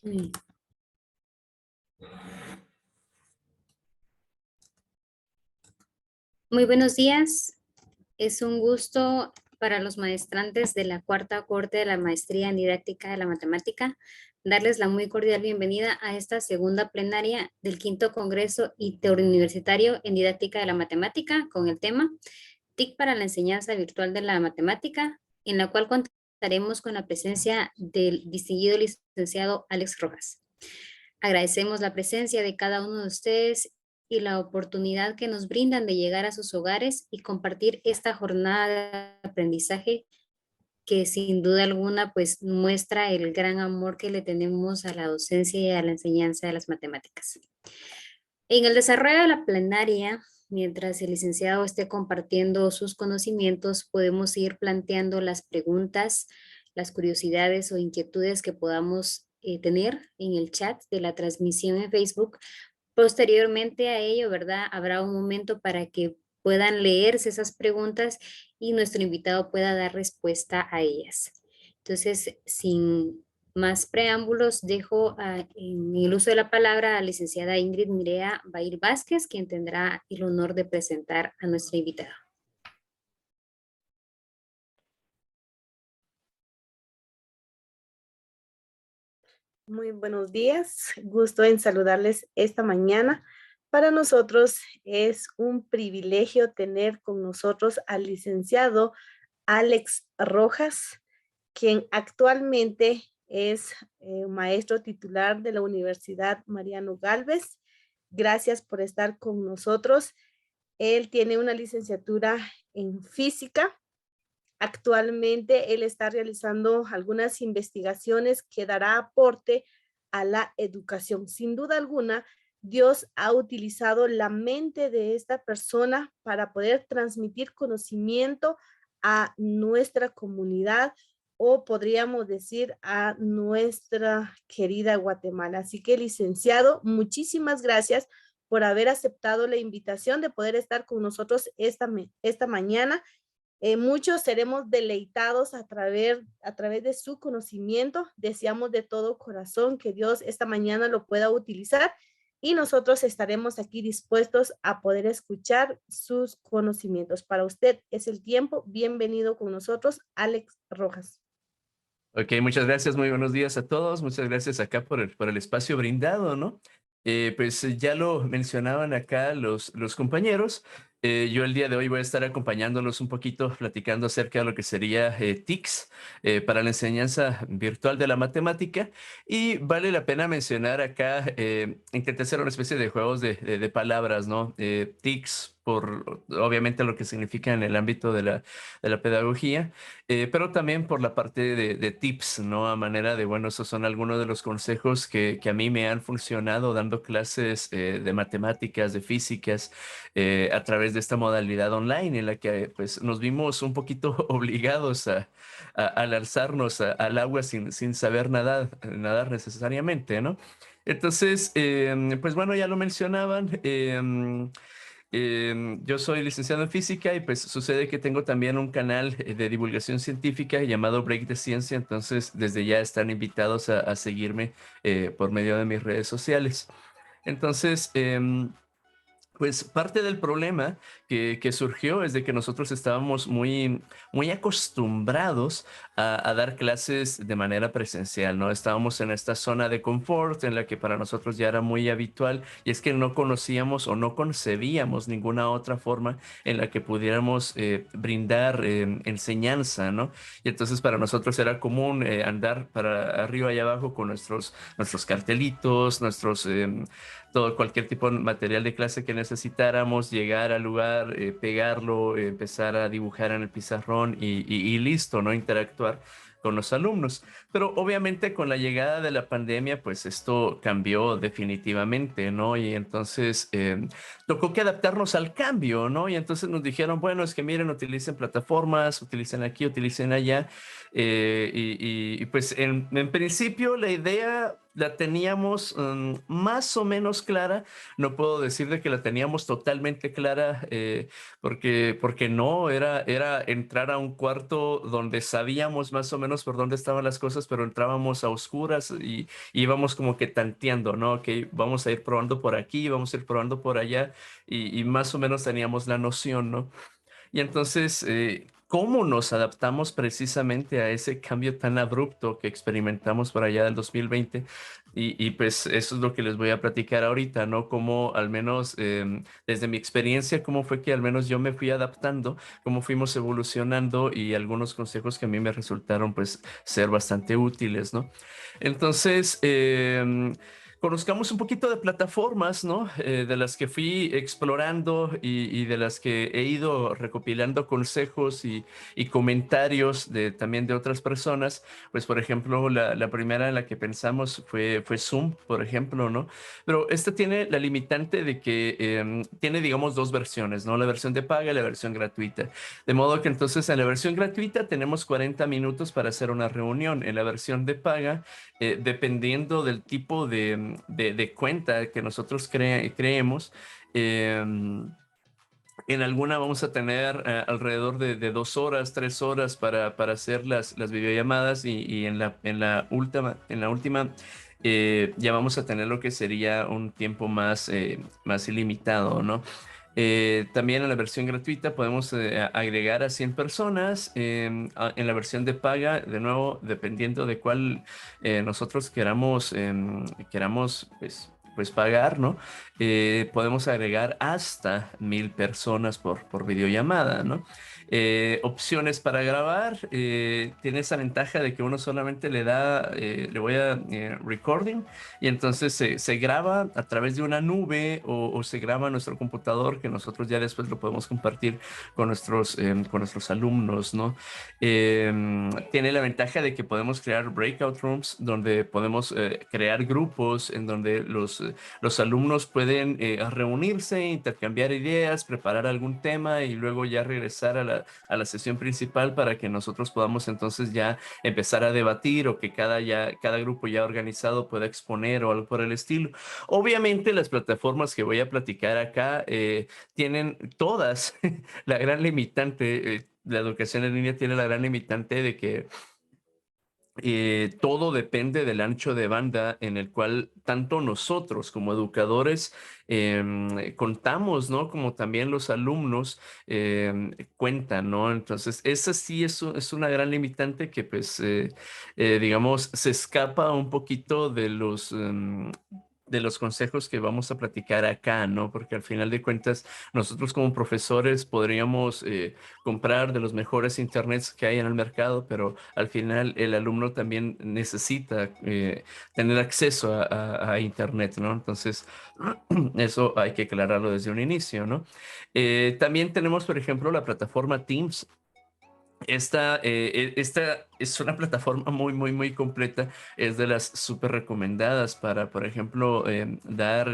Mm. Muy buenos días. Es un gusto para los maestrantes de la cuarta corte de la maestría en didáctica de la matemática darles la muy cordial bienvenida a esta segunda plenaria del quinto congreso interuniversitario en didáctica de la matemática con el tema TIC para la enseñanza virtual de la matemática, en la cual contaremos con la presencia del distinguido licenciado Alex Rojas. Agradecemos la presencia de cada uno de ustedes y la oportunidad que nos brindan de llegar a sus hogares y compartir esta jornada de aprendizaje que sin duda alguna pues muestra el gran amor que le tenemos a la docencia y a la enseñanza de las matemáticas. En el desarrollo de la plenaria, mientras el licenciado esté compartiendo sus conocimientos, podemos ir planteando las preguntas, las curiosidades o inquietudes que podamos tener en el chat de la transmisión en Facebook. Posteriormente a ello, ¿verdad? Habrá un momento para que puedan leerse esas preguntas y nuestro invitado pueda dar respuesta a ellas. Entonces, sin más preámbulos, dejo en el uso de la palabra a la licenciada Ingrid Mirea Bair Vázquez, quien tendrá el honor de presentar a nuestra invitada. Muy buenos días, gusto en saludarles esta mañana. Para nosotros es un privilegio tener con nosotros al licenciado Alex Rojas, quien actualmente es maestro titular de la Universidad Mariano Gálvez. Gracias por estar con nosotros. Él tiene una licenciatura en física. Actualmente él está realizando algunas investigaciones que dará aporte a la educación. Sin duda alguna, Dios ha utilizado la mente de esta persona para poder transmitir conocimiento a nuestra comunidad o podríamos decir a nuestra querida Guatemala. Así que, licenciado, muchísimas gracias por haber aceptado la invitación de poder estar con nosotros esta mañana. Muchos seremos deleitados a través de su conocimiento. Deseamos de todo corazón que Dios esta mañana lo pueda utilizar y nosotros estaremos aquí dispuestos a poder escuchar sus conocimientos. Para usted es el tiempo. Bienvenido con nosotros, Alex Rojas. Ok, muchas gracias, muy buenos días a todos. Muchas gracias acá por el espacio brindado, ¿no? Ya lo mencionaban acá los compañeros. Yo el día de hoy voy a estar acompañándolos un poquito, platicando acerca de lo que sería TICS para la enseñanza virtual de la matemática. Y vale la pena mencionar acá, intenté hacer una especie de juegos de palabras, ¿no? TICS por obviamente lo que significa en el ámbito de la pedagogía, pero también por la parte de tips, ¿no? A manera de, bueno, esos son algunos de los consejos que a mí me han funcionado dando clases de matemáticas, de físicas, a través de esta modalidad online en la que pues nos vimos un poquito obligados a lanzarnos al agua sin saber nadar necesariamente, ¿no? Entonces, pues bueno, ya lo mencionaban. Yo soy licenciado en física y pues sucede que tengo también un canal de divulgación científica llamado Break de Ciencia, entonces desde ya están invitados a seguirme por medio de mis redes sociales. Entonces, pues parte del problema que surgió es de que nosotros estábamos muy acostumbrados a dar clases de manera presencial, ¿no? Estábamos en esta zona de confort en la que para nosotros ya era muy habitual y es que no conocíamos o no concebíamos ninguna otra forma en la que pudiéramos brindar enseñanza, ¿no? Y entonces para nosotros era común andar para arriba y abajo con nuestros cartelitos, todo cualquier tipo de material de clase que necesitáramos, llegar al lugar, pegarlo, empezar a dibujar en el pizarrón y listo, ¿no? Interactuar con los alumnos. Pero obviamente con la llegada de la pandemia, pues esto cambió definitivamente, ¿no? Y entonces tocó que adaptarnos al cambio, ¿no? Y entonces nos dijeron, bueno, es que miren, utilicen plataformas, utilicen aquí, utilicen allá. Pues en principio la idea la teníamos más o menos clara. No puedo decir de que la teníamos totalmente clara, porque no, era entrar a un cuarto donde sabíamos más o menos por dónde estaban las cosas, pero entrábamos a oscuras y íbamos como que tanteando, ¿no? Ok, vamos a ir probando por aquí, vamos a ir probando por allá y más o menos teníamos la noción, ¿no? Y entonces, ¿cómo nos adaptamos precisamente a ese cambio tan abrupto que experimentamos por allá del 2020? Pues eso es lo que les voy a platicar ahorita, ¿no? Cómo al menos desde mi experiencia, cómo fue que al menos yo me fui adaptando, cómo fuimos evolucionando y algunos consejos que a mí me resultaron pues ser bastante útiles, ¿no? Entonces, conozcamos un poquito de plataformas, ¿no? De las que fui explorando y de las que he ido recopilando consejos y comentarios también de otras personas. Pues, por ejemplo, la primera en la que pensamos fue Zoom, por ejemplo, ¿no? Pero esta tiene la limitante de que tiene, digamos, dos versiones, ¿no? La versión de paga y la versión gratuita. De modo que entonces en la versión gratuita tenemos 40 minutos para hacer una reunión. En la versión de paga, dependiendo del tipo de cuenta que nosotros creemos, en alguna vamos a tener alrededor de 2 horas, 3 horas para hacer las videollamadas y en la última ya vamos a tener lo que sería un tiempo más ilimitado, ¿no? También en la versión gratuita podemos agregar a 100 personas. En la versión de paga, de nuevo, dependiendo de cuál nosotros queramos pues pagar, ¿no? Podemos agregar hasta 1000 personas por videollamada, ¿no? Opciones para grabar. Tiene esa ventaja de que uno solamente le voy a recording y entonces se graba a través de una nube o se graba en nuestro computador que nosotros ya después lo podemos compartir con nuestros alumnos, ¿no? Tiene la ventaja de que podemos crear breakout rooms donde podemos crear grupos en donde los alumnos pueden reunirse, intercambiar ideas, preparar algún tema y luego ya regresar a la sesión principal para que nosotros podamos entonces ya empezar a debatir o que cada grupo ya organizado pueda exponer o algo por el estilo. Obviamente las plataformas que voy a platicar acá tienen todas la gran limitante, la educación en línea tiene la gran limitante de que todo depende del ancho de banda en el cual tanto nosotros como educadores contamos, ¿no? Como también los alumnos cuentan, ¿no? Entonces, esa sí es una gran limitante que, pues, digamos, se escapa un poquito de los consejos que vamos a platicar acá, ¿no? Porque al final de cuentas, nosotros como profesores podríamos comprar de los mejores internets que hay en el mercado, pero al final el alumno también necesita tener acceso a internet, ¿no? Entonces, eso hay que aclararlo desde un inicio, ¿no? También tenemos, por ejemplo, la plataforma Teams. Esta es una plataforma muy, muy, muy completa. Es de las súper recomendadas para, por ejemplo, dar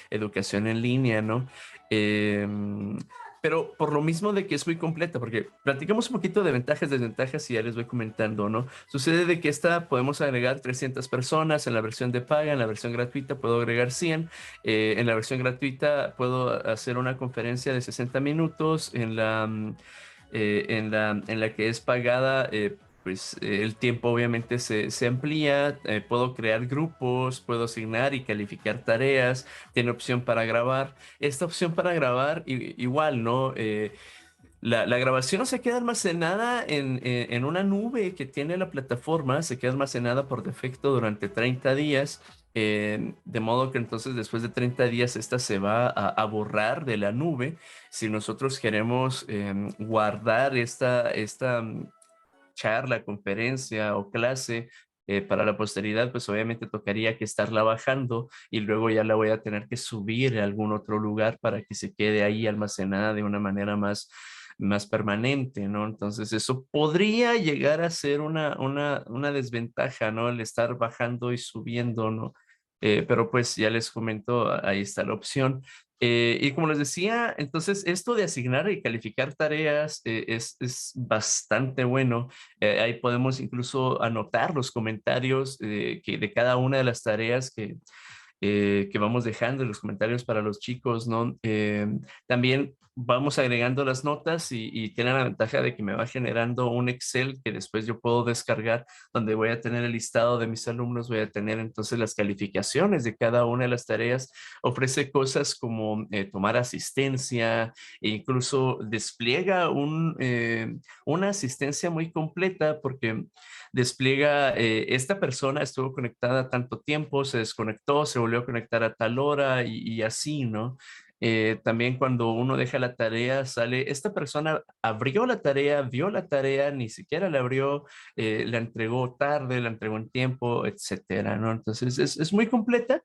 educación en línea, ¿no? Em, pero por lo mismo de que es muy completa, porque platicamos un poquito de ventajas, desventajas y ya les voy comentando, ¿no? Sucede de que esta podemos agregar 300 personas en la versión de paga, en la versión gratuita puedo agregar 100. En la versión gratuita puedo hacer una conferencia de 60 minutos. En la que es pagada, pues el tiempo obviamente se amplía. Puedo crear grupos, puedo asignar y calificar tareas, tiene opción para grabar. Esta opción para grabar, igual, ¿no? La grabación se queda almacenada en una nube que tiene la plataforma, se queda almacenada por defecto durante 30 días, de modo que entonces después de 30 días esta se va a borrar de la nube. Si nosotros queremos guardar esta charla, conferencia o clase para la posteridad, pues obviamente tocaría que estarla bajando y luego ya la voy a tener que subir a algún otro lugar para que se quede ahí almacenada de una manera más permanente, ¿no? Entonces eso podría llegar a ser una desventaja, ¿no? El estar bajando y subiendo, ¿no? Pero pues ya les comento, ahí está la opción. Y como les decía, entonces esto de asignar y calificar tareas es bastante bueno. Ahí podemos incluso anotar los comentarios de cada una de las tareas que vamos dejando en los comentarios para los chicos, ¿no? También vamos agregando las notas y tiene la ventaja de que me va generando un Excel que después yo puedo descargar, donde voy a tener el listado de mis alumnos, voy a tener entonces las calificaciones de cada una de las tareas. Ofrece cosas como tomar asistencia e incluso despliega una asistencia muy completa porque despliega, esta persona estuvo conectada tanto tiempo, se desconectó, se volvió a conectar a tal hora y así, ¿no? También cuando uno deja la tarea, sale, esta persona abrió la tarea, vio la tarea, ni siquiera la abrió, la entregó tarde, la entregó en tiempo, etcétera, ¿no? Entonces es muy completa.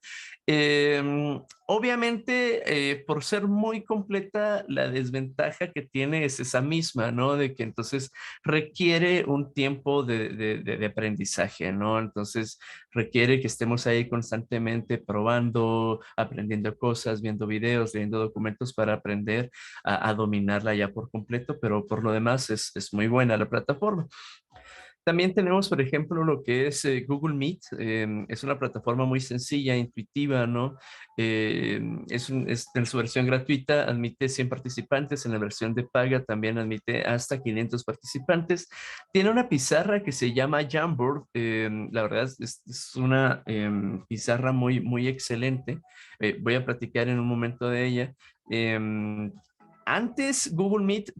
Obviamente, por ser muy completa, la desventaja que tiene es esa misma, ¿no? De que entonces requiere un tiempo de aprendizaje, ¿no? Entonces requiere que estemos ahí constantemente probando, aprendiendo cosas, viendo videos, leyendo documentos para aprender a dominarla ya por completo, pero por lo demás es muy buena la plataforma. También tenemos, por ejemplo, lo que es Google Meet. Es una plataforma muy sencilla, intuitiva, ¿no? En su versión gratuita admite 100 participantes, en la versión de paga también admite hasta 500 participantes. Tiene una pizarra que se llama Jamboard. La verdad es una pizarra muy, muy excelente. Voy a platicar en un momento de ella. Em, Antes Google Meet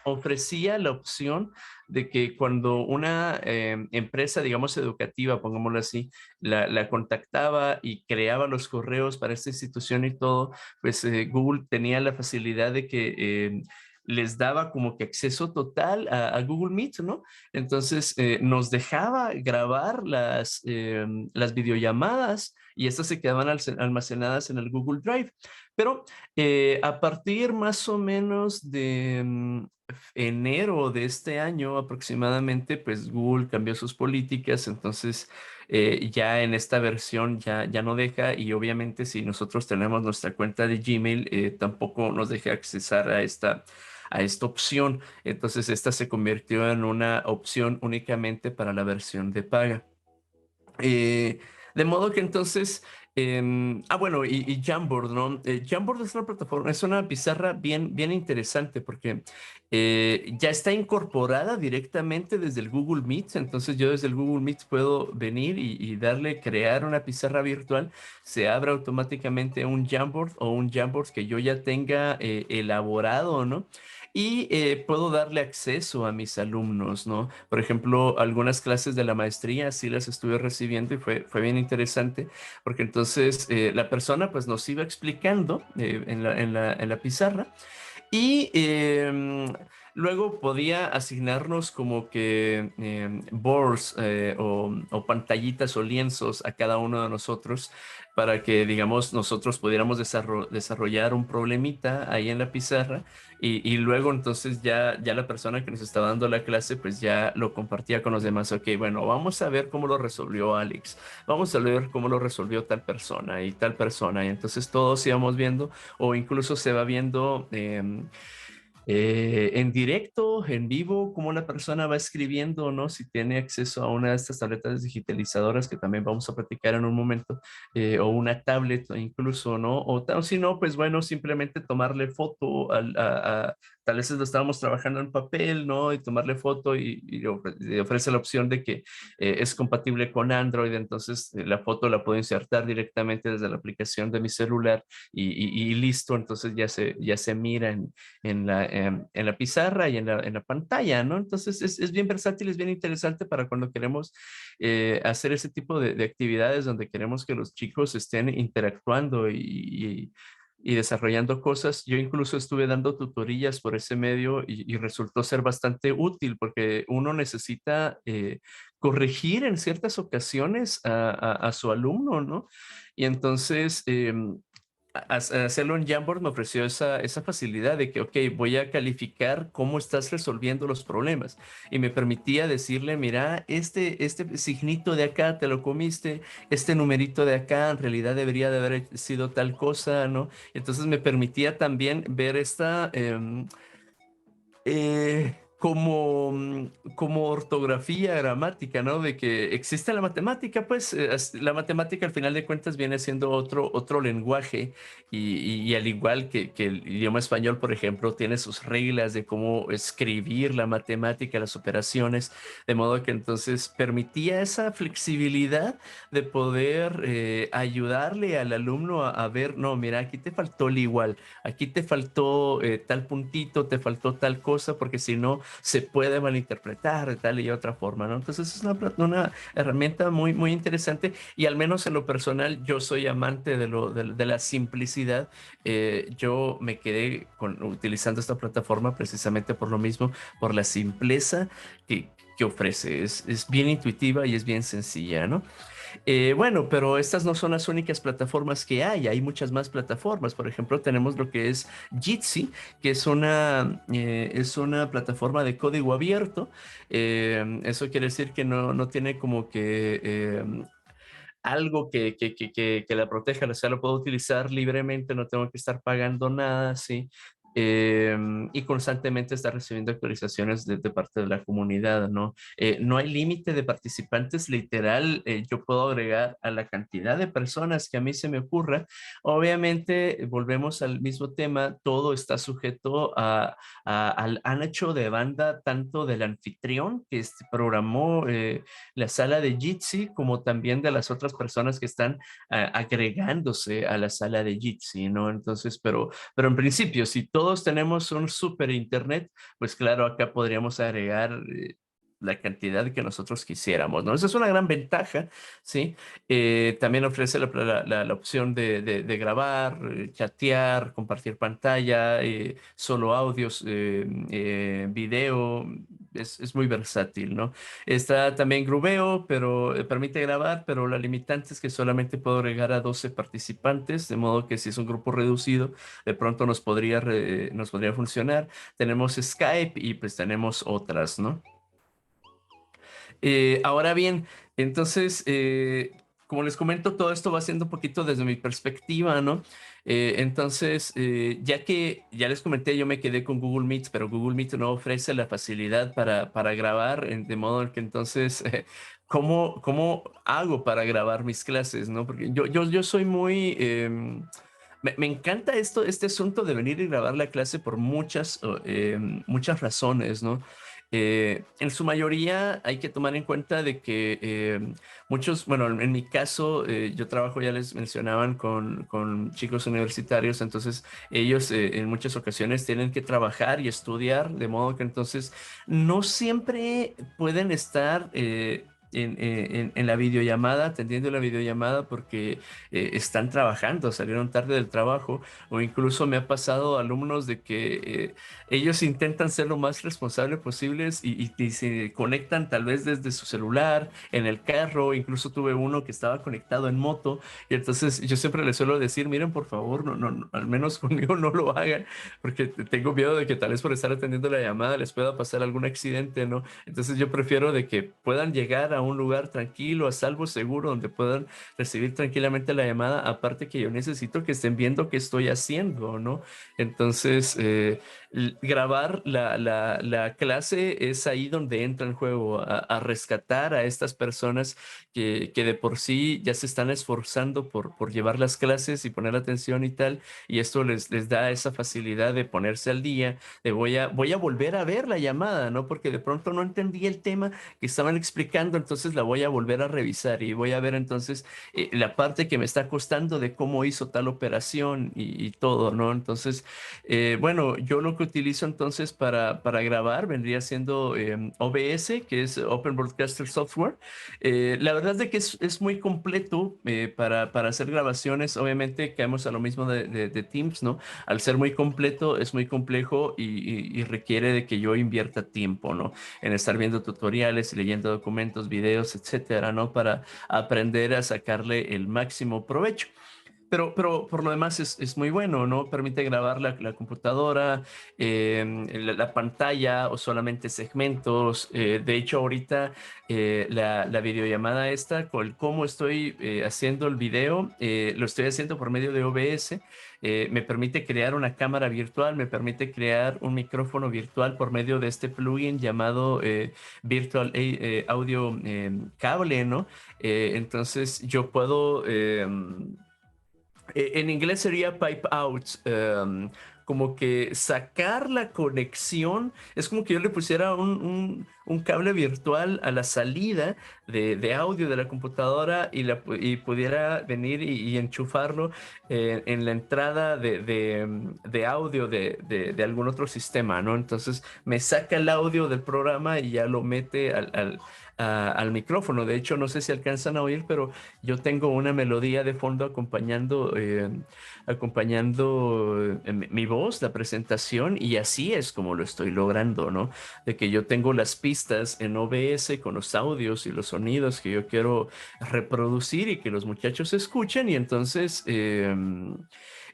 ofrecía la opción de que cuando una empresa, digamos, educativa, pongámoslo así, la contactaba y creaba los correos para esta institución y todo, pues Google tenía la facilidad de que les daba como que acceso total a Google Meet, ¿no? Entonces nos dejaba grabar las videollamadas y estas se quedaban almacenadas en el Google Drive. Pero a partir más o menos de enero de este año aproximadamente, pues Google cambió sus políticas, entonces ya en esta versión ya no deja y obviamente si nosotros tenemos nuestra cuenta de Gmail, tampoco nos deja accesar a esta opción. Entonces esta se convirtió en una opción únicamente para la versión de paga. Eh, de modo que entonces, bueno, y Jamboard, ¿no? Jamboard es una plataforma, es una pizarra bien, bien interesante porque ya está incorporada directamente desde el Google Meet. Entonces yo desde el Google Meet puedo venir y darle crear una pizarra virtual. Se abre automáticamente un Jamboard o un Jamboard que yo ya tenga elaborado, ¿no? Y puedo darle acceso a mis alumnos, ¿no? Por ejemplo, algunas clases de la maestría sí las estuve recibiendo y fue bien interesante porque entonces la persona pues nos iba explicando en la pizarra y luego podía asignarnos como que boards o pantallitas o lienzos a cada uno de nosotros para que, digamos, nosotros pudiéramos desarrollar un problemita ahí en la pizarra y luego entonces ya la persona que nos estaba dando la clase pues ya lo compartía con los demás. Ok, bueno, vamos a ver cómo lo resolvió Alex, vamos a ver cómo lo resolvió tal persona y tal persona y entonces todos íbamos viendo o incluso se va viendo en directo, en vivo, cómo la persona va escribiendo, ¿no? Si tiene acceso a una de estas tabletas digitalizadoras que también vamos a platicar en un momento, o una tablet incluso, ¿no? O si no, pues bueno, simplemente tomarle foto tal vez lo estábamos trabajando en papel, ¿no? Y tomarle foto y ofrece la opción de que es compatible con Android, entonces la foto la puedo insertar directamente desde la aplicación de mi celular y listo, entonces ya se mira en la pizarra y en la pantalla, ¿no? Entonces es bien versátil, es bien interesante para cuando queremos hacer ese tipo de actividades donde queremos que los chicos estén interactuando y desarrollando cosas. Yo incluso estuve dando tutorías por ese medio y resultó ser bastante útil porque uno necesita corregir en ciertas ocasiones a su alumno, ¿no? Y entonces hacerlo en Jamboard me ofreció esa facilidad de que, ok, voy a calificar cómo estás resolviendo los problemas. Y me permitía decirle, mira, este signito de acá te lo comiste, este numerito de acá en realidad debería de haber sido tal cosa, ¿no? Entonces me permitía también ver como ortografía, gramática, ¿no? De que existe la matemática, pues la matemática al final de cuentas viene siendo otro lenguaje y al igual que el idioma español, por ejemplo, tiene sus reglas de cómo escribir la matemática, las operaciones, de modo que entonces permitía esa flexibilidad de poder ayudarle al alumno a ver, no, mira, aquí te faltó el igual, aquí te faltó tal puntito, te faltó tal cosa, porque si no se puede malinterpretar de tal y otra forma, ¿no? Entonces es una herramienta muy, muy interesante y al menos en lo personal yo soy amante de la simplicidad. Yo me quedé utilizando esta plataforma precisamente por lo mismo, por la simpleza que ofrece. Es bien intuitiva y es bien sencilla, ¿no? Bueno, pero estas no son las únicas plataformas que hay muchas más plataformas. Por ejemplo, tenemos lo que es Jitsi, que es una plataforma de código abierto. Eso quiere decir que no tiene como que algo que la proteja, o sea, lo puedo utilizar libremente, no tengo que estar pagando nada, ¿sí? Y constantemente está recibiendo actualizaciones de parte de la comunidad, ¿no? No hay límite de participantes, literal, yo puedo agregar a la cantidad de personas que a mí se me ocurra. Obviamente, volvemos al mismo tema, todo está sujeto al ancho de banda tanto del anfitrión que programó la sala de Jitsi, como también de las otras personas que están agregándose a la sala de Jitsi, ¿no? Entonces, pero en principio, si todos tenemos un super internet, pues claro, acá podríamos agregar la cantidad que nosotros quisiéramos, ¿no? Esa es una gran ventaja, ¿sí? También ofrece la opción de grabar, chatear, compartir pantalla, solo audios, video, es muy versátil, ¿no? Está también Grubeo, pero permite grabar, pero la limitante es que solamente puedo agregar a 12 participantes, de modo que si es un grupo reducido, de pronto nos podría funcionar. Tenemos Skype y pues tenemos otras, ¿no? Ahora bien, entonces, como les comento, todo esto va siendo un poquito desde mi perspectiva, ¿no? Entonces, ya que ya les comenté, yo me quedé con Google Meet, pero Google Meet no ofrece la facilidad para grabar, de modo que entonces, ¿cómo hago para grabar mis clases, ¿no? Porque yo soy muy... me encanta este asunto de venir y grabar la clase por muchas razones, ¿no? En su mayoría hay que tomar en cuenta de que muchos, bueno, en mi caso, yo trabajo, ya les mencionaban, con chicos universitarios, entonces ellos en muchas ocasiones tienen que trabajar y estudiar, de modo que entonces no siempre pueden estar en la videollamada, atendiendo la videollamada porque están trabajando, salieron tarde del trabajo, o incluso me ha pasado alumnos de que ellos intentan ser lo más responsables posibles y se conectan tal vez desde su celular, en el carro, incluso tuve uno que estaba conectado en moto, y entonces yo siempre les suelo decir, miren, por favor, al menos conmigo no lo hagan, porque tengo miedo de que tal vez por estar atendiendo la llamada les pueda pasar algún accidente, ¿no? Entonces yo prefiero de que puedan llegar a un lugar tranquilo, a salvo, seguro, donde puedan recibir tranquilamente la llamada, aparte que yo necesito que estén viendo qué estoy haciendo, ¿no? Entonces, grabar la clase es ahí donde entra en juego, a rescatar a estas personas que de por sí ya se están esforzando por llevar las clases y poner atención y tal, y esto les da esa facilidad de ponerse al día, de voy a volver a ver la llamada, ¿no? Porque de pronto no entendí el tema que estaban explicando, entonces la voy a volver a revisar y voy a ver entonces la parte que me está costando de cómo hizo tal operación y todo, ¿no? Entonces, bueno, yo lo que utilizo entonces para grabar vendría siendo OBS, que es Open Broadcaster Software. La verdad es de que es muy completo para hacer grabaciones. Obviamente caemos a lo mismo de Teams, ¿no? Al ser muy completo es muy complejo y requiere de que yo invierta tiempo, ¿no? En estar viendo tutoriales, leyendo documentos, videos, etcétera, ¿no? Para aprender a sacarle el máximo provecho. pero por lo demás es muy bueno, ¿no? Permite grabar la computadora, la pantalla o solamente segmentos. De hecho, ahorita la videollamada esta, con cómo estoy haciendo el video, lo estoy haciendo por medio de OBS. Me permite crear una cámara virtual, me permite crear un micrófono virtual por medio de este plugin llamado Virtual Audio Cable, ¿no? Entonces yo puedo, en inglés sería pipe out, como que sacar la conexión, es como que yo le pusiera un cable virtual a la salida de audio de la computadora y pudiera venir y enchufarlo en la entrada de audio de algún otro sistema, ¿no? Entonces me saca el audio del programa y ya lo mete al micrófono. De hecho, no sé si alcanzan a oír, pero yo tengo una melodía de fondo acompañando mi voz, la presentación, y así es como lo estoy logrando, ¿no? De que yo tengo las pistas en OBS con los audios y los sonidos que yo quiero reproducir y que los muchachos escuchen, y entonces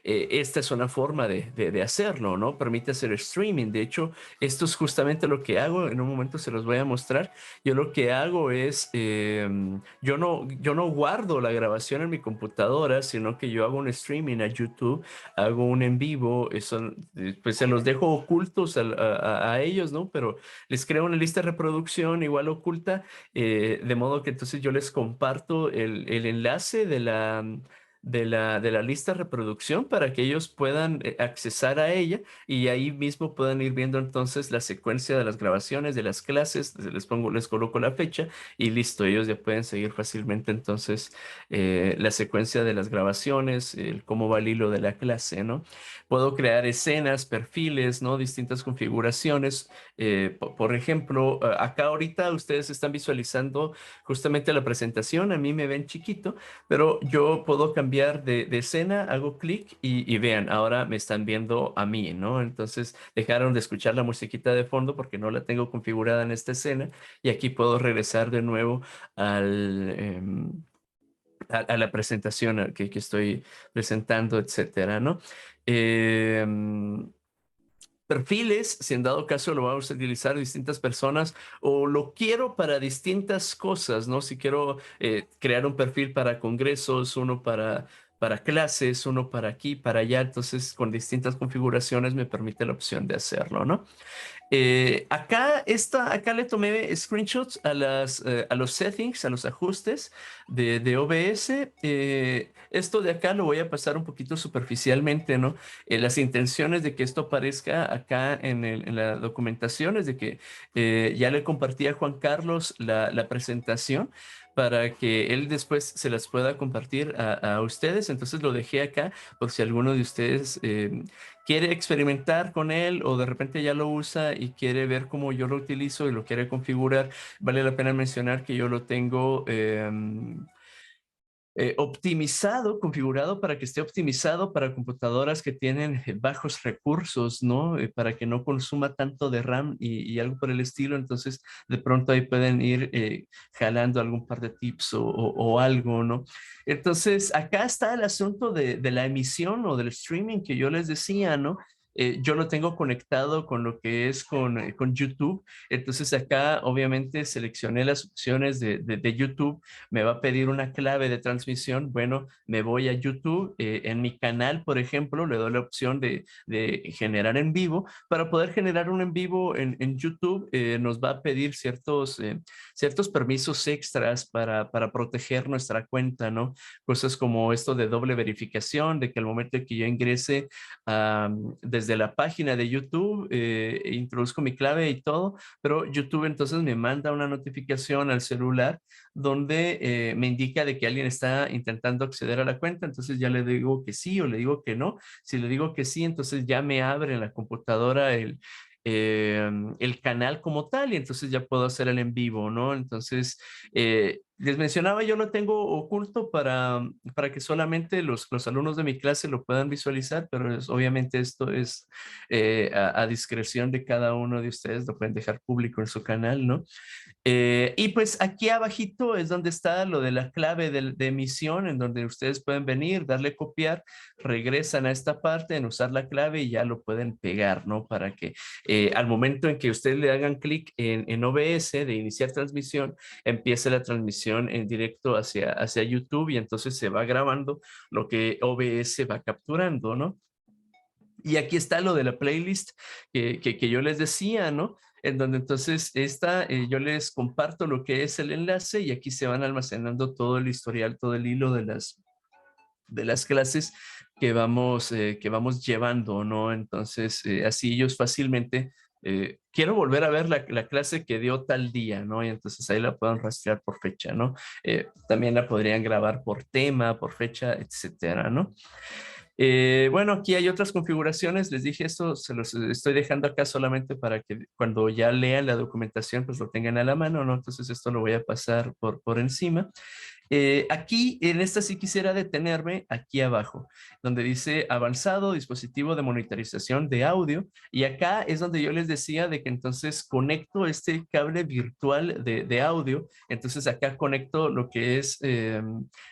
esta es una forma de hacerlo, ¿no? Permite hacer streaming. De hecho, esto es justamente lo que hago. En un momento se los voy a mostrar. Yo lo que hago es, yo no guardo la grabación en mi computadora, sino que yo hago un streaming a YouTube, hago un en vivo, eso, pues se los dejo ocultos a ellos, ¿no? Pero les creo una lista de reproducción igual oculta, de modo que entonces yo les comparto el enlace de la lista de reproducción para que ellos puedan accesar a ella y ahí mismo puedan ir viendo entonces la secuencia de las grabaciones, de las clases, les coloco la fecha y listo, ellos ya pueden seguir fácilmente entonces la secuencia de las grabaciones, cómo va el hilo de la clase, ¿no? Puedo crear escenas, perfiles, ¿no? Distintas configuraciones. Por ejemplo, acá ahorita ustedes están visualizando justamente la presentación, a mí me ven chiquito, pero yo puedo cambiar de escena, hago clic y vean, ahora me están viendo a mí, ¿no? Entonces dejaron de escuchar la musiquita de fondo porque no la tengo configurada en esta escena y aquí puedo regresar de nuevo al, a la presentación que estoy presentando, etcétera, ¿no? Em, Perfiles, si en dado caso lo vamos a utilizar distintas personas o lo quiero para distintas cosas, ¿no? Si quiero crear un perfil para congresos, uno para clases, uno para aquí, para allá, entonces con distintas configuraciones me permite la opción de hacerlo, ¿no? Acá le tomé screenshots a los settings, a los ajustes de OBS. Esto de acá lo voy a pasar un poquito superficialmente, ¿no? Las intenciones de que esto aparezca acá en la documentación es de que ya le compartí a Juan Carlos la presentación para que él después se las pueda compartir a ustedes. Entonces lo dejé acá por si alguno de ustedes quiere experimentar con él o de repente ya lo usa y quiere ver cómo yo lo utilizo y lo quiere configurar. Vale la pena mencionar que yo lo tengo optimizado, configurado para que esté optimizado para computadoras que tienen bajos recursos, ¿no? Para que no consuma tanto de RAM y algo por el estilo. Entonces, de pronto ahí pueden ir jalando algún par de tips o algo, ¿no? Entonces, acá está el asunto de la emisión o del streaming que yo les decía, ¿no? Yo lo tengo conectado con lo que es con YouTube. Entonces acá obviamente seleccioné las opciones de YouTube, me va a pedir una clave de transmisión. Bueno, me voy a YouTube. En mi canal, por ejemplo, le doy la opción de generar en vivo. Para poder generar un en vivo en YouTube, nos va a pedir ciertos permisos extras para proteger nuestra cuenta, ¿no? Cosas como esto de doble verificación, de que al momento que yo ingrese desde la página de YouTube, introduzco mi clave y todo, pero YouTube entonces me manda una notificación al celular donde me indica de que alguien está intentando acceder a la cuenta, entonces ya le digo que sí o le digo que no. Si le digo que sí, entonces ya me abre en la computadora el canal como tal y entonces ya puedo hacer el en vivo, ¿no? Entonces, les mencionaba, yo lo tengo oculto para que solamente los alumnos de mi clase lo puedan visualizar, pero obviamente esto es a discreción de cada uno de ustedes, lo pueden dejar público en su canal, ¿no? Y pues aquí abajito es donde está lo de la clave de emisión, en donde ustedes pueden venir, darle copiar, regresan a esta parte en usar la clave y ya lo pueden pegar, ¿no? Para que al momento en que ustedes le hagan clic en OBS de iniciar transmisión, empiece la transmisión en directo hacia YouTube y entonces se va grabando lo que OBS va capturando, ¿no? Y aquí está lo de la playlist que yo les decía, ¿no? En donde entonces yo les comparto lo que es el enlace y aquí se van almacenando todo el historial, todo el hilo de las clases que vamos llevando, ¿no? Entonces, así ellos fácilmente, quiero volver a ver la clase que dio tal día, ¿no? Y entonces ahí la pueden rastrear por fecha, ¿no? También la podrían grabar por tema, por fecha, etcétera, ¿no? Bueno, aquí hay otras configuraciones. Les dije esto, se los estoy dejando acá solamente para que cuando ya lean la documentación, pues lo tengan a la mano, ¿no? Entonces esto lo voy a pasar por encima. Aquí, en esta sí quisiera detenerme aquí abajo, donde dice avanzado dispositivo de monitorización de audio. Y acá es donde yo les decía de que entonces conecto este cable virtual de audio. Entonces acá conecto lo que es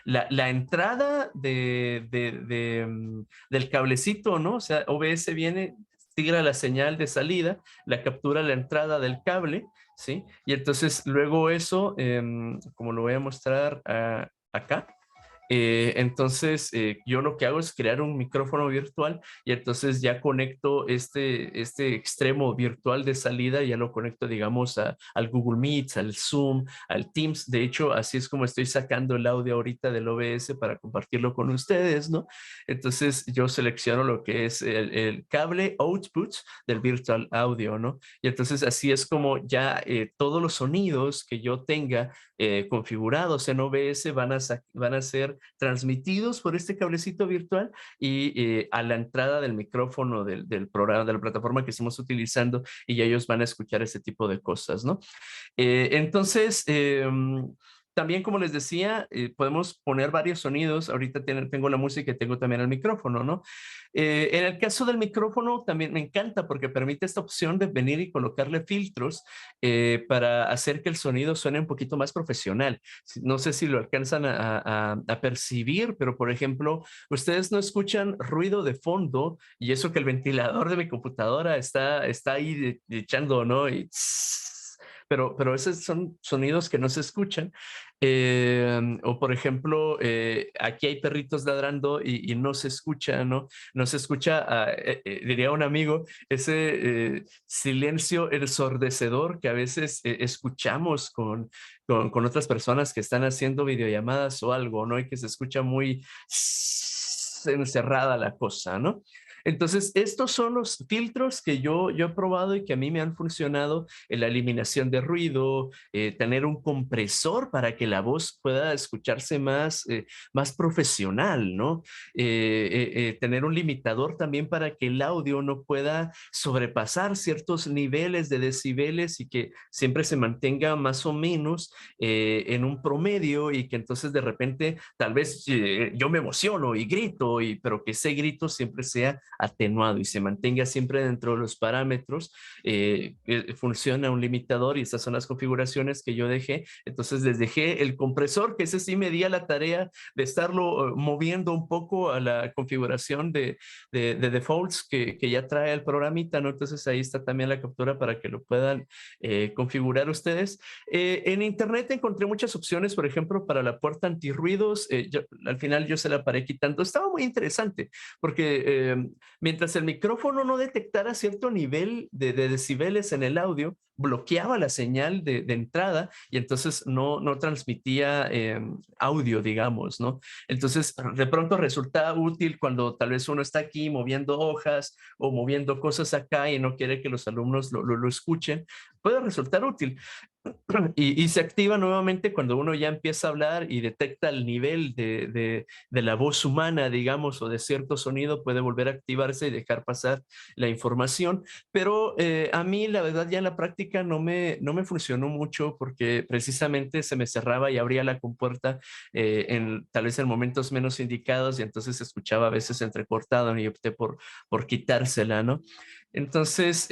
la entrada del cablecito, ¿no? O sea, OBS viene, tira la señal de salida, la captura la entrada del cable, ¿sí? Y entonces luego eso, como lo voy a mostrar acá, entonces yo lo que hago es crear un micrófono virtual y entonces ya conecto este extremo virtual de salida, ya lo conecto, digamos, al Google Meet, al Zoom, al Teams. De hecho, así es como estoy sacando el audio ahorita del OBS para compartirlo con ustedes, ¿no? Entonces yo selecciono lo que es el cable output del virtual audio, ¿no? Y entonces así es como ya todos los sonidos que yo tenga configurados en OBS van a ser transmitidos por este cablecito virtual y a la entrada del micrófono del programa, de la plataforma que estamos utilizando y ellos van a escuchar ese tipo de cosas, ¿no? Entonces, también, como les decía, podemos poner varios sonidos. Ahorita tengo la música y tengo también el micrófono, ¿no? En el caso del micrófono también me encanta porque permite esta opción de venir y colocarle filtros para hacer que el sonido suene un poquito más profesional. No sé si lo alcanzan a percibir, pero por ejemplo, ustedes no escuchan ruido de fondo y eso que el ventilador de mi computadora está ahí echando, ¿no? Y pero esos son sonidos que no se escuchan. O por ejemplo, aquí hay perritos ladrando y no se escucha, ¿no? No se escucha, diría un amigo, ese silencio ensordecedor que a veces escuchamos con otras personas que están haciendo videollamadas o algo, ¿no? Y que se escucha muy encerrada la cosa, ¿no? Entonces, estos son los filtros que yo he probado y que a mí me han funcionado en la eliminación de ruido, tener un compresor para que la voz pueda escucharse más profesional, ¿no? Tener un limitador también para que el audio no pueda sobrepasar ciertos niveles de decibeles y que siempre se mantenga más o menos en un promedio y que entonces de repente tal vez yo me emociono y grito, pero que ese grito siempre sea atenuado y se mantenga siempre dentro de los parámetros. Funciona un limitador y estas son las configuraciones que yo dejé. Entonces les dejé el compresor, que ese sí me di a la tarea de estarlo moviendo un poco a la configuración de defaults que ya trae el programita, ¿no? Entonces ahí está también la captura para que lo puedan configurar ustedes. En internet encontré muchas opciones, por ejemplo, para la puerta antirruidos. Al final yo se la paré quitando. Estaba muy interesante porque mientras el micrófono no detectara cierto nivel de decibeles en el audio, bloqueaba la señal de entrada y entonces no transmitía audio, digamos, ¿no? Entonces, de pronto resulta útil cuando tal vez uno está aquí moviendo hojas o moviendo cosas acá y no quiere que los alumnos lo escuchen. Puede resultar útil. Y se activa nuevamente cuando uno ya empieza a hablar y detecta el nivel de la voz humana, digamos, o de cierto sonido, puede volver a activarse y dejar pasar la información. Pero a mí, la verdad, ya en la práctica no me funcionó mucho porque precisamente se me cerraba y abría la compuerta tal vez en momentos menos indicados y entonces se escuchaba a veces entrecortado y opté por quitársela, ¿no? Entonces,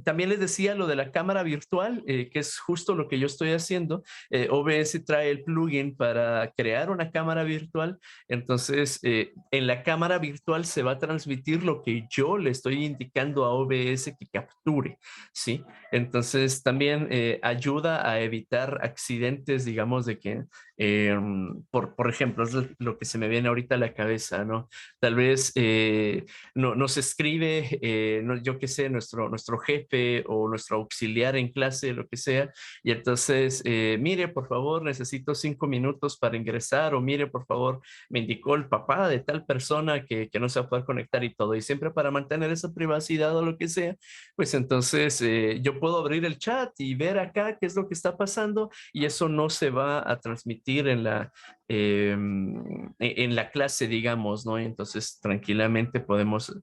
también les decía lo de la cámara virtual, que es justo lo que yo estoy haciendo. OBS trae el plugin para crear una cámara virtual. Entonces, en la cámara virtual se va a transmitir lo que yo le estoy indicando a OBS que capture, ¿sí? Entonces, también ayuda a evitar accidentes, digamos, de que, por ejemplo, es lo que se me viene ahorita a la cabeza, ¿no? Tal vez nos escribe, yo qué sé, nuestro jefe o nuestro auxiliar en clase, lo que sea, y entonces, mire, por favor, necesito 5 minutos para ingresar, o mire, por favor, me indicó el papá de tal persona que no se va a poder conectar y todo, y siempre para mantener esa privacidad o lo que sea, pues entonces yo puedo abrir el chat y ver acá qué es lo que está pasando, y eso no se va a transmitir en la clase, digamos, ¿no? Y entonces tranquilamente podemos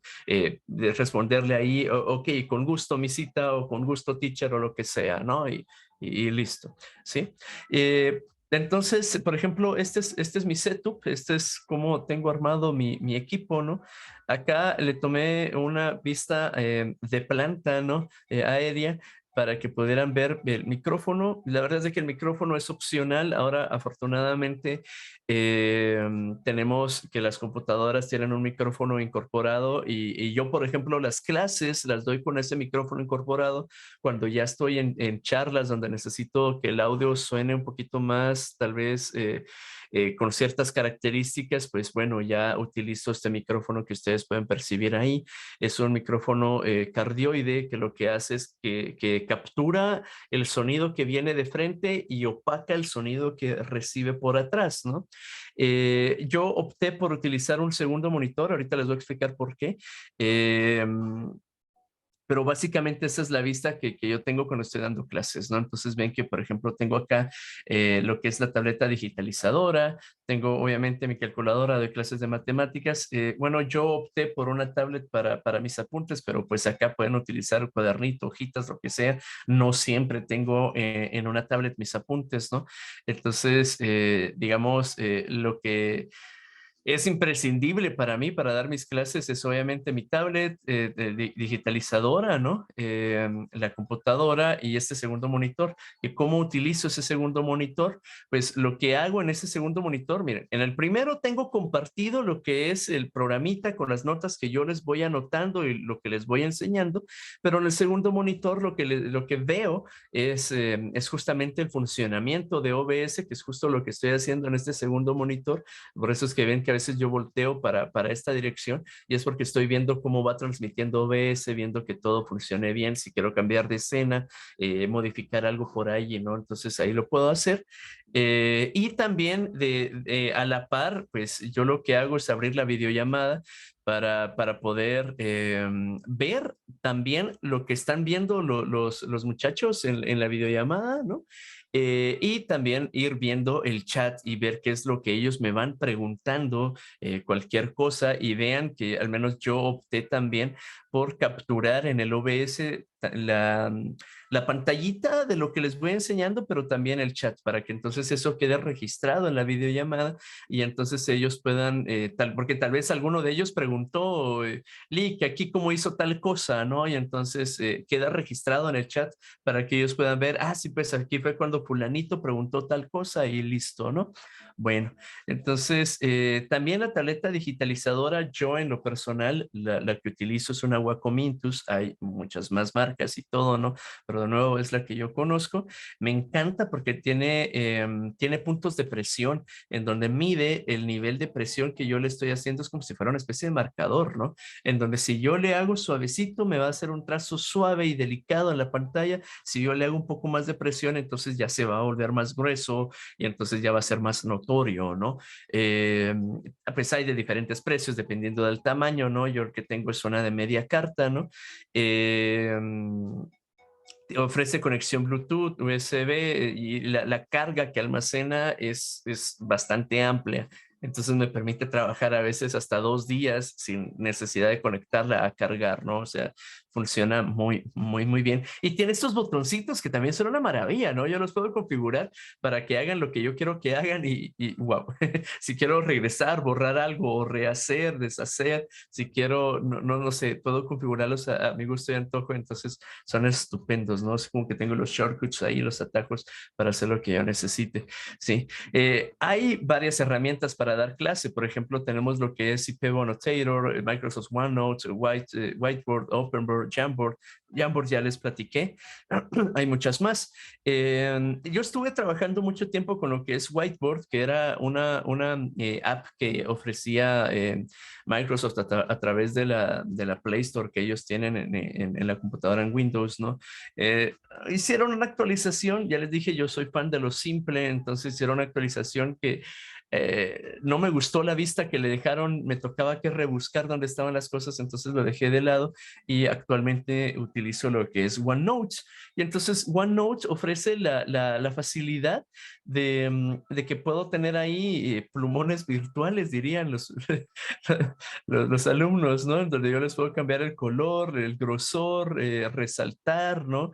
responderle ahí, ok, con gusto mi cita o con gusto teacher o lo que sea, ¿no? Y listo, ¿sí? Entonces, por ejemplo, este es mi setup, este es cómo tengo armado mi equipo, ¿no? Acá le tomé una vista de planta, ¿no? Aérea para que pudieran ver el micrófono. La verdad es de que el micrófono es opcional. Ahora, afortunadamente, eh, tenemos que las computadoras tienen un micrófono incorporado y yo, por ejemplo, las clases las doy con ese micrófono incorporado cuando ya estoy en charlas donde necesito que el audio suene un poquito más, tal vez con ciertas características, pues bueno, ya utilizo este micrófono que ustedes pueden percibir ahí. Es un micrófono cardioide que lo que hace es que captura el sonido que viene de frente y opaca el sonido que recibe por atrás, ¿no? Yo opté por utilizar un segundo monitor, ahorita les voy a explicar por qué. Eh, pero básicamente esa es la vista que yo tengo cuando estoy dando clases, ¿no? Entonces ven que, por ejemplo, tengo acá lo que es la tableta digitalizadora, tengo obviamente mi calculadora de clases de matemáticas. Bueno, yo opté por una tablet para mis apuntes, pero pues acá pueden utilizar un cuadernito, hojitas, lo que sea. No siempre tengo en una tablet mis apuntes, ¿no? Entonces, digamos, lo que es imprescindible para mí para dar mis clases es obviamente mi tablet digitalizadora, ¿no? La computadora y este segundo monitor. ¿Y cómo utilizo ese segundo monitor? Pues lo que hago en ese segundo monitor, miren, en el primero tengo compartido lo que es el programita con las notas que yo les voy anotando y lo que les voy enseñando, pero en el segundo monitor lo que veo es justamente el funcionamiento de OBS, que es justo lo que estoy haciendo en este segundo monitor. Por eso es que ven que a veces yo volteo para esta dirección y es porque estoy viendo cómo va transmitiendo OBS, viendo que todo funcione bien. Si quiero cambiar de escena, modificar algo por ahí, ¿no? Entonces ahí lo puedo hacer. Y también a la par, pues yo lo que hago es abrir la videollamada para poder ver también lo que están viendo los muchachos en la videollamada, ¿no? Y también ir viendo el chat y ver qué es lo que ellos me van preguntando, cualquier cosa, y vean que al menos yo opté también por capturar en el OBS la pantallita de lo que les voy enseñando, pero también el chat, para que entonces eso quede registrado en la videollamada y entonces ellos puedan, porque tal vez alguno de ellos preguntó, Lee, que aquí cómo hizo tal cosa, ¿no? Y entonces queda registrado en el chat para que ellos puedan ver, sí, pues aquí fue cuando fulanito preguntó tal cosa y listo, ¿no? Bueno, entonces también la tableta digitalizadora, yo en lo personal, la que utilizo es una Wacom Intus, hay muchas más marcas y todo, ¿no? Pero de nuevo es la que yo conozco. Me encanta porque tiene puntos de presión en donde mide el nivel de presión que yo le estoy haciendo, es como si fuera una especie de marcador, ¿no? En donde si yo le hago suavecito, me va a hacer un trazo suave y delicado en la pantalla. Si yo le hago un poco más de presión, entonces ya se va a volver más grueso y entonces ya va a ser más notorio, ¿no? Eh, pues hay de diferentes precios dependiendo del tamaño, ¿no? Yo el que tengo es una de media carta, ¿no? Eh, Ofrece conexión Bluetooth, USB y la carga que almacena es bastante amplia. Entonces me permite trabajar a veces hasta 2 días sin necesidad de conectarla a cargar, ¿no? O sea, funciona muy, muy, muy bien. Y tiene estos botoncitos que también son una maravilla, ¿no? Yo los puedo configurar para que hagan lo que yo quiero que hagan y wow, si quiero regresar, borrar algo o rehacer, deshacer, si quiero, no sé, puedo configurarlos a mi gusto y antojo, entonces son estupendos, ¿no? Es como que tengo los shortcuts ahí, los atajos para hacer lo que yo necesite, ¿sí? Hay varias herramientas para dar clase, por ejemplo, tenemos lo que es IPEvo Annotator, Microsoft OneNote, Whiteboard, Openboard, Jamboard ya les platiqué, hay muchas más. Yo estuve trabajando mucho tiempo con lo que es Whiteboard, que era una app que ofrecía Microsoft a través de la Play Store que ellos tienen en la computadora en Windows, ¿no? Hicieron una actualización, ya les dije, yo soy fan de lo simple, entonces hicieron una actualización que no me gustó la vista que le dejaron, me tocaba que rebuscar dónde estaban las cosas, entonces lo dejé de lado y actualmente utilizo lo que es OneNote. Y entonces OneNote ofrece la facilidad de que puedo tener ahí plumones virtuales, dirían los alumnos, ¿no? En donde yo les puedo cambiar el color, el grosor, resaltar, ¿no?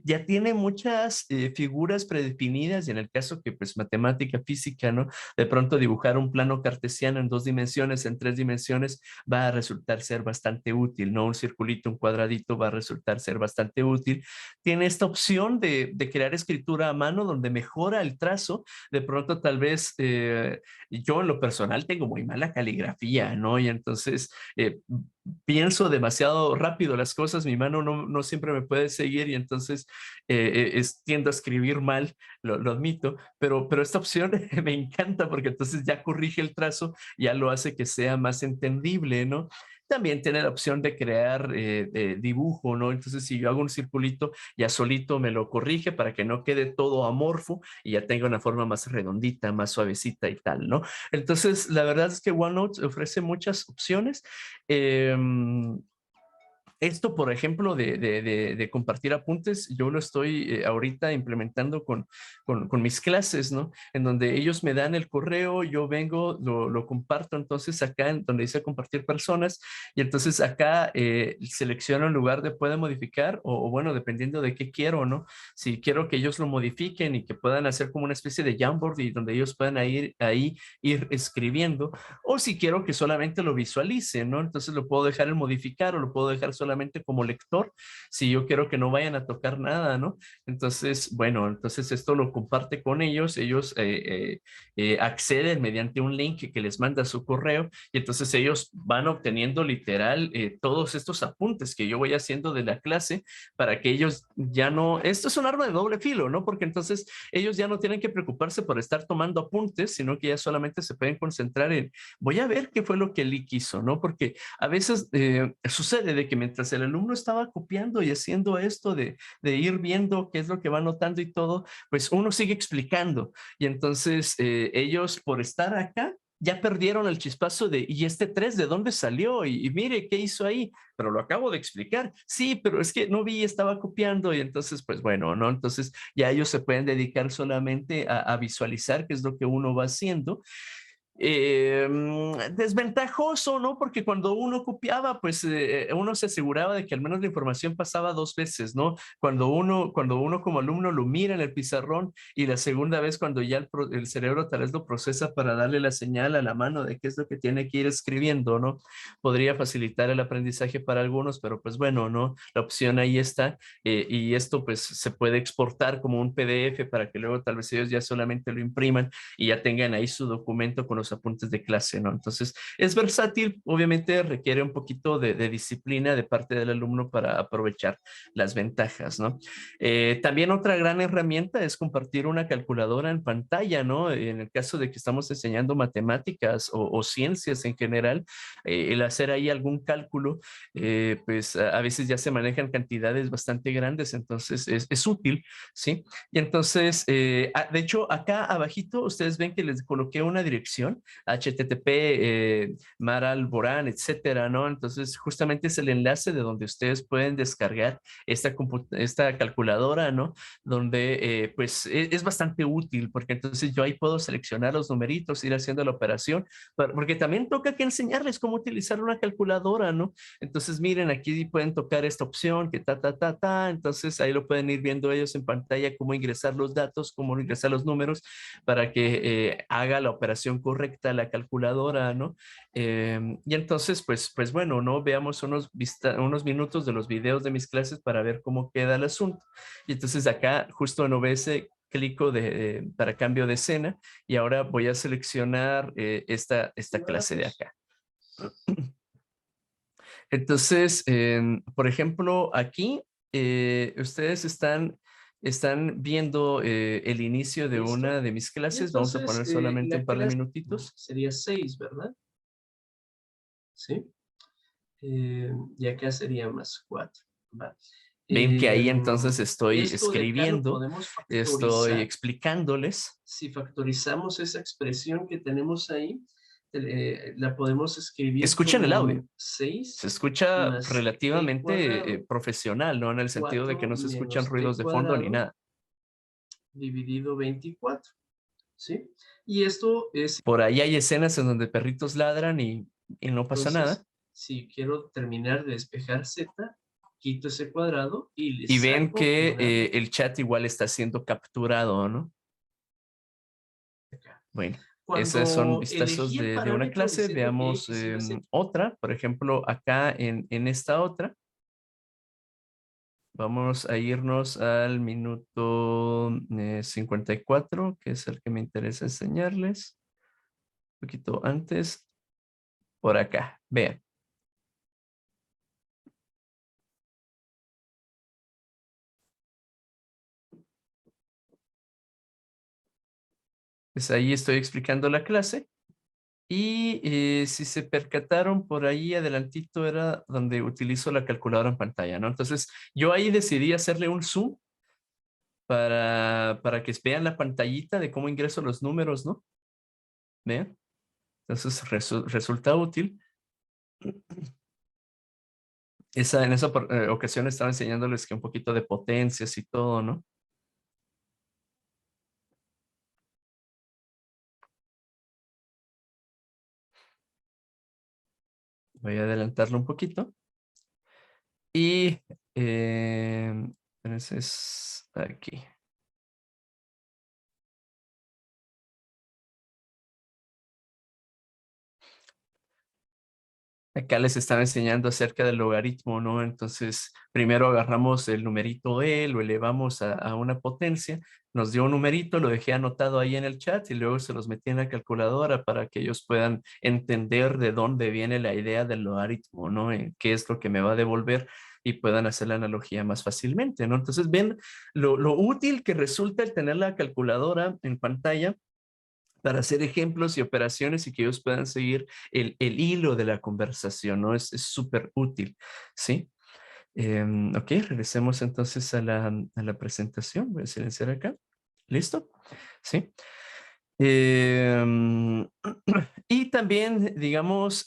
Ya tiene muchas figuras predefinidas y en el caso que pues matemática, física, ¿no? De pronto dibujar un plano cartesiano en 2 dimensiones, en 3 dimensiones, va a resultar ser bastante útil, ¿no? Un circulito, un cuadradito va a resultar ser bastante útil. Tiene esta opción de crear escritura a mano donde mejora el trazo. De pronto tal vez yo en lo personal tengo muy mala caligrafía, ¿no? Y entonces pienso demasiado rápido las cosas, mi mano no siempre me puede seguir y entonces tiendo a escribir mal, lo admito, pero esta opción me encanta porque entonces ya corrige el trazo, ya lo hace que sea más entendible, ¿no? También tiene la opción de crear dibujo, ¿no? Entonces, si yo hago un circulito, ya solito me lo corrige para que no quede todo amorfo y ya tenga una forma más redondita, más suavecita y tal, ¿no? Entonces, la verdad es que OneNote ofrece muchas opciones. Eh, Esto, por ejemplo, de compartir apuntes, yo lo estoy ahorita implementando con mis clases, ¿no? En donde ellos me dan el correo, yo vengo, lo comparto entonces acá en donde dice compartir personas y entonces acá selecciono el lugar de puede modificar o bueno, dependiendo de qué quiero, ¿no? Si quiero que ellos lo modifiquen y que puedan hacer como una especie de Jamboard y donde ellos puedan ahí ir escribiendo o si quiero que solamente lo visualice, ¿no? Entonces lo puedo dejar en modificar o lo puedo dejar solamente como lector, si yo quiero que no vayan a tocar nada, ¿no? Entonces, bueno, entonces esto lo comparte con ellos, ellos acceden mediante un link que les manda su correo y entonces ellos van obteniendo literal todos estos apuntes que yo voy haciendo de la clase para que ellos ya no, esto es un arma de doble filo, ¿no? Porque entonces ellos ya no tienen que preocuparse por estar tomando apuntes, sino que ya solamente se pueden concentrar en voy a ver qué fue lo que Lee quiso, ¿no? Porque a veces sucede de que mientras el alumno estaba copiando y haciendo esto de ir viendo qué es lo que va notando y todo, pues uno sigue explicando. Y entonces ellos por estar acá, ya perdieron el chispazo de, ¿y este 3 de dónde salió? Y mire, ¿qué hizo ahí? Pero lo acabo de explicar. Sí, pero es que no vi, estaba copiando y entonces, pues bueno, ¿no? Entonces ya ellos se pueden dedicar solamente a visualizar qué es lo que uno va haciendo desventajoso, ¿no? Porque cuando uno copiaba, pues uno se aseguraba de que al menos la información pasaba 2 veces, ¿no? Cuando uno como alumno lo mira en el pizarrón y la segunda vez cuando ya el cerebro tal vez lo procesa para darle la señal a la mano de qué es lo que tiene que ir escribiendo, ¿no? Podría facilitar el aprendizaje para algunos, pero pues bueno, ¿no? La opción ahí está y esto pues se puede exportar como un PDF para que luego tal vez ellos ya solamente lo impriman y ya tengan ahí su documento con los apuntes de clase, ¿no? Entonces, es versátil, obviamente requiere un poquito de disciplina de parte del alumno para aprovechar las ventajas, ¿no? También otra gran herramienta es compartir una calculadora en pantalla, ¿no? En el caso de que estamos enseñando matemáticas o ciencias en general, el hacer ahí algún cálculo, pues a veces ya se manejan cantidades bastante grandes, entonces es útil, ¿sí? Y entonces, de hecho, acá abajito ustedes ven que les coloqué una dirección ¿no? HTTP, Mara Alborán, etcétera, ¿no? Entonces, justamente es el enlace de donde ustedes pueden descargar esta calculadora, ¿no? Donde, pues, es bastante útil, porque entonces yo ahí puedo seleccionar los numeritos, ir haciendo la operación, porque también toca que enseñarles cómo utilizar una calculadora, ¿no? Entonces, miren, aquí pueden tocar esta opción, que entonces ahí lo pueden ir viendo ellos en pantalla, cómo ingresar los datos, cómo ingresar los números, para que haga la operación correcta la calculadora, ¿no? Y entonces, pues bueno, ¿no? Veamos unos minutos de los videos de mis clases para ver cómo queda el asunto. Y entonces acá, justo en OBS, clico para cambio de escena y ahora voy a seleccionar esta clase de acá. Entonces, por ejemplo, aquí ustedes están viendo el inicio de una de mis clases. Vamos a poner solamente un par de minutitos. Sería 6, ¿verdad? Sí. Y acá sería más 4. Vale. Ven que ahí entonces estoy Esto de acá lo escribiendo, podemos estoy factorizar. explicándoles. Si factorizamos esa expresión que tenemos ahí, la podemos escribir Escuchen el audio. 6 Se escucha más t relativamente cuadrado, profesional, ¿no? En el sentido de que 4 no se escuchan menos t ruidos de fondo ni cuadrado nada. dividido 24, ¿sí? Y esto es, Por ahí hay escenas en donde perritos ladran y no pasa nada. entonces, si quiero terminar de despejar z, quito ese cuadrado y le Y ven saco que cuadrado el chat igual está siendo capturado, ¿no? acá. Bueno, esos son Cuando vistazos elegí el de una parámetro clase. diciendo que Veamos x iba a ser otra, por ejemplo, acá en esta otra. Vamos a irnos al minuto 54, que es el que me interesa enseñarles. Un poquito antes, por acá. Vean. Pues ahí estoy explicando la clase. Y si se percataron, por ahí adelantito era donde utilizo la calculadora en pantalla, ¿no? Entonces, yo ahí decidí hacerle un zoom para que vean la pantallita de cómo ingreso los números, ¿no? Vean. Entonces, resulta útil. En esa ocasión estaba enseñándoles que un poquito de potencias y todo, ¿no? Voy a adelantarlo un poquito. Y entonces aquí. Acá les estaba enseñando acerca del logaritmo, ¿no? Entonces, primero agarramos el numerito lo elevamos a una potencia, nos dio un numerito, lo dejé anotado ahí en el chat y luego se los metí en la calculadora para que ellos puedan entender de dónde viene la idea del logaritmo, ¿no? Qué es lo que me va a devolver y puedan hacer la analogía más fácilmente, ¿no? Entonces, ven lo útil que resulta el tener la calculadora en pantalla para hacer ejemplos y operaciones y que ellos puedan seguir el hilo de la conversación, ¿no? Es súper útil, ¿sí? Ok, regresemos entonces a la presentación. Voy a silenciar acá. ¿Listo? ¿Sí? Y también, digamos,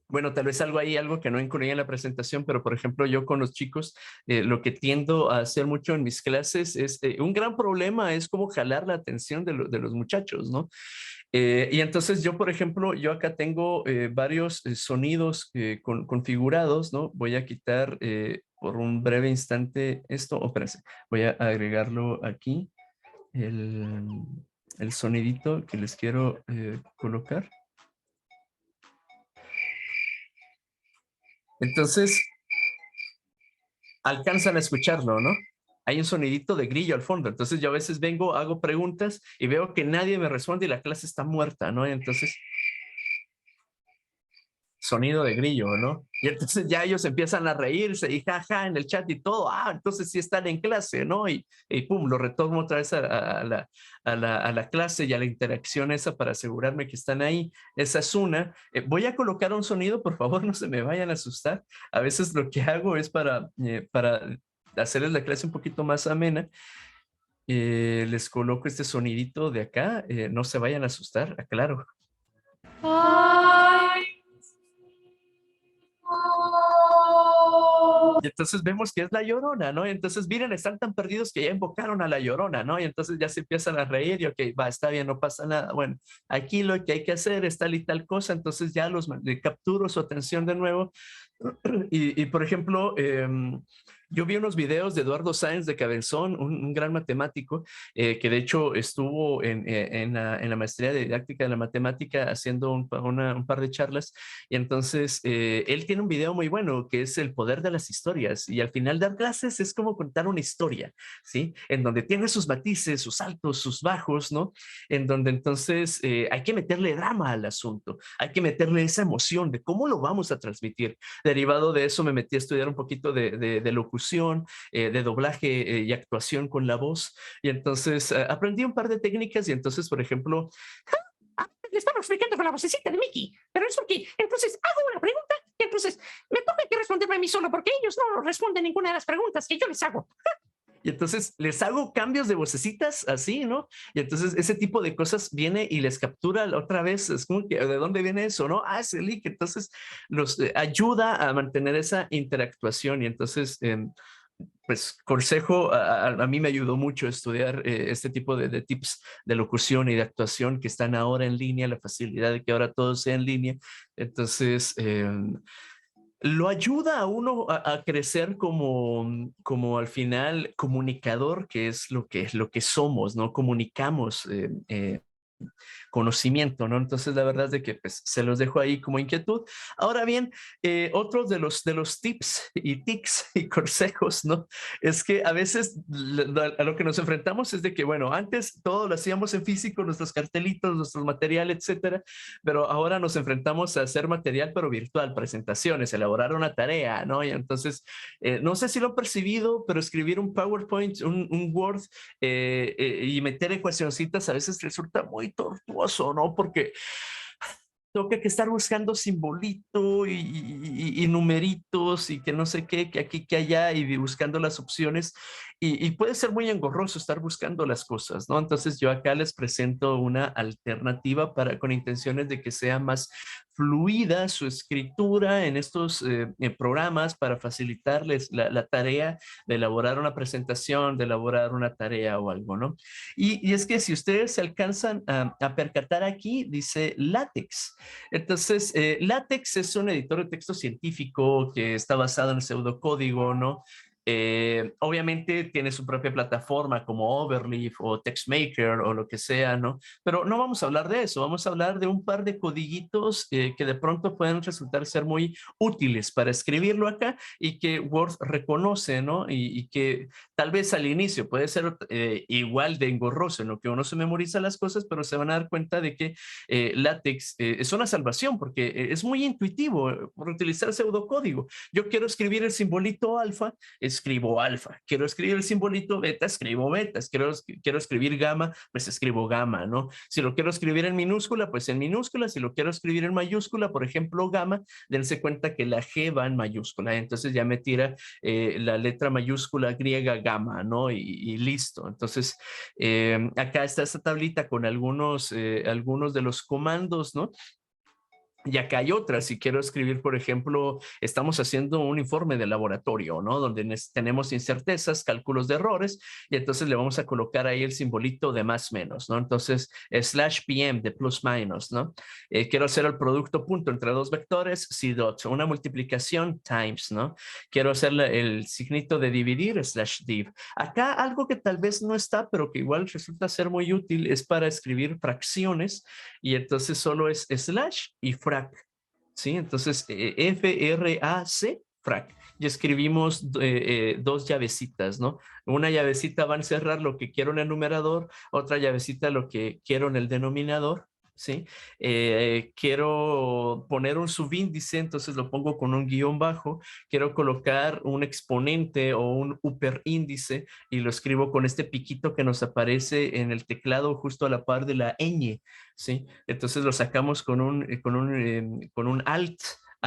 bueno, tal vez algo que no incluía en la presentación, pero por ejemplo yo con los chicos, lo que tiendo a hacer mucho en mis clases es, un gran problema es cómo jalar la atención de los muchachos, ¿no? Y entonces yo, por ejemplo, yo acá tengo varios sonidos configurados, ¿no? Voy a quitar por un breve instante esto, espérense, voy a agregarlo aquí, el sonidito que les quiero colocar. Entonces, alcanzan a escucharlo, ¿no? Hay un sonidito de grillo al fondo. Entonces yo a veces vengo, hago preguntas y veo que nadie me responde y la clase está muerta, ¿no? Y entonces, sonido de grillo, ¿no? Y entonces ya ellos empiezan a reírse y jaja en el chat y todo. Ah, entonces sí están en clase, ¿no? Y pum, lo retomo otra vez a la clase y a la interacción esa para asegurarme que están ahí. Esa es una. Voy a colocar un sonido, por favor, no se me vayan a asustar. A veces lo que hago es para hacerles la clase un poquito más amena. Les coloco este sonidito de acá. No se vayan a asustar, aclaro. Y entonces vemos que es la Llorona, ¿no? Entonces, miren, están tan perdidos que ya invocaron a la Llorona, ¿no? Y entonces ya se empiezan a reír y, ok, va, está bien, no pasa nada. Bueno, aquí lo que hay que hacer es tal y tal cosa, entonces ya capturo su atención de nuevo. Por ejemplo, yo vi unos videos de Eduardo Sáenz de Cabezón, un gran matemático, que de hecho estuvo en la maestría de didáctica de la matemática haciendo un par de charlas. Y entonces él tiene un video muy bueno que es el poder de las historias. Y al final dar clases es como contar una historia, ¿sí? En donde tiene sus matices, sus altos, sus bajos, ¿no? En donde entonces hay que meterle drama al asunto, hay que meterle esa emoción de cómo lo vamos a transmitir. Derivado de eso me metí a estudiar un poquito de locución, de doblaje y actuación con la voz. Y entonces aprendí un par de técnicas y entonces, por ejemplo, le estaba explicando con la vocecita de Mickey, pero es porque entonces hago una pregunta y entonces me toca que responderme a mí solo porque ellos no responden ninguna de las preguntas que yo les hago. Y entonces les hago cambios de vocecitas así, ¿no? Y entonces ese tipo de cosas viene y les captura otra vez. Es como que, ¿de dónde viene eso, no? Ah, es el link. Entonces los ayuda a mantener esa interactuación. Y entonces, pues, consejo, a mí me ayudó mucho estudiar este tipo de tips de locución y de actuación que están ahora en línea, la facilidad de que ahora todo sea en línea. Entonces, lo ayuda a uno a crecer como al final comunicador, que es lo que somos, ¿no? Comunicamos conocimiento, ¿no? Entonces, la verdad es de que pues, se los dejo ahí como inquietud. Ahora bien, otros de los tips y tics y consejos, ¿no? Es que a veces a lo que nos enfrentamos es de que, bueno, antes todo lo hacíamos en físico, nuestros cartelitos, nuestros materiales, etcétera, pero ahora nos enfrentamos a hacer material, pero virtual, presentaciones, elaborar una tarea, ¿no? Y entonces, no sé si lo han percibido, pero escribir un PowerPoint, un Word y meter ecuacioncitas a veces resulta muy tortuoso, ¿no? Porque tengo que estar buscando simbolito y numeritos y que no sé qué, que aquí, que allá y buscando las opciones y puede ser muy engorroso estar buscando las cosas, ¿no? Entonces yo acá les presento una alternativa con intenciones de que sea más fluida su escritura en estos programas para facilitarles la tarea de elaborar una presentación, de elaborar una tarea o algo, ¿no? Y es que si ustedes se alcanzan a percatar aquí, dice látex. Entonces, LaTeX es un editor de texto científico que está basado en el pseudocódigo, ¿no? Obviamente tiene su propia plataforma como Overleaf o TextMaker o lo que sea, ¿no? Pero no vamos a hablar de eso, vamos a hablar de un par de codiguitos que de pronto pueden resultar ser muy útiles para escribirlo acá y que Word reconoce, ¿no? Y que tal vez al inicio puede ser igual de engorroso en lo que uno se memoriza las cosas, pero se van a dar cuenta de que LaTeX es una salvación porque es muy intuitivo por utilizar pseudocódigo. Yo quiero escribir el simbolito alfa, escribo alfa. Quiero escribir el simbolito beta, escribo beta. Quiero escribir gamma, pues escribo gamma, ¿no? Si lo quiero escribir en minúscula, pues en minúscula. Si lo quiero escribir en mayúscula, por ejemplo, gamma, dense cuenta que la G va en mayúscula. Entonces ya me tira la letra mayúscula griega gamma, ¿no? Y listo. Entonces, acá está esta tablita con algunos de los comandos, ¿no? Y acá hay otras. Si quiero escribir, por ejemplo, estamos haciendo un informe de laboratorio, ¿no? Donde tenemos incertezas, cálculos de errores, y entonces le vamos a colocar ahí el simbolito de más menos, ¿no? Entonces, /PM de plus minus, ¿no? Quiero hacer el producto punto entre dos vectores, C dot, una multiplicación times, ¿no? Quiero hacer el signito de dividir, /div. Acá algo que tal vez no está, pero que igual resulta ser muy útil, es para escribir fracciones, y entonces solo es slash y frac. ¿Sí? Entonces, FRAC, frac. Y escribimos dos llavecitas, ¿no? Una llavecita va a encerrar lo que quiero en el numerador, otra llavecita lo que quiero en el denominador, ¿sí? Quiero poner un subíndice, entonces lo pongo con un guión bajo. Quiero colocar un exponente o un upperíndice y lo escribo con este piquito que nos aparece en el teclado justo a la par de la ñ, ¿sí? Entonces lo sacamos con un alt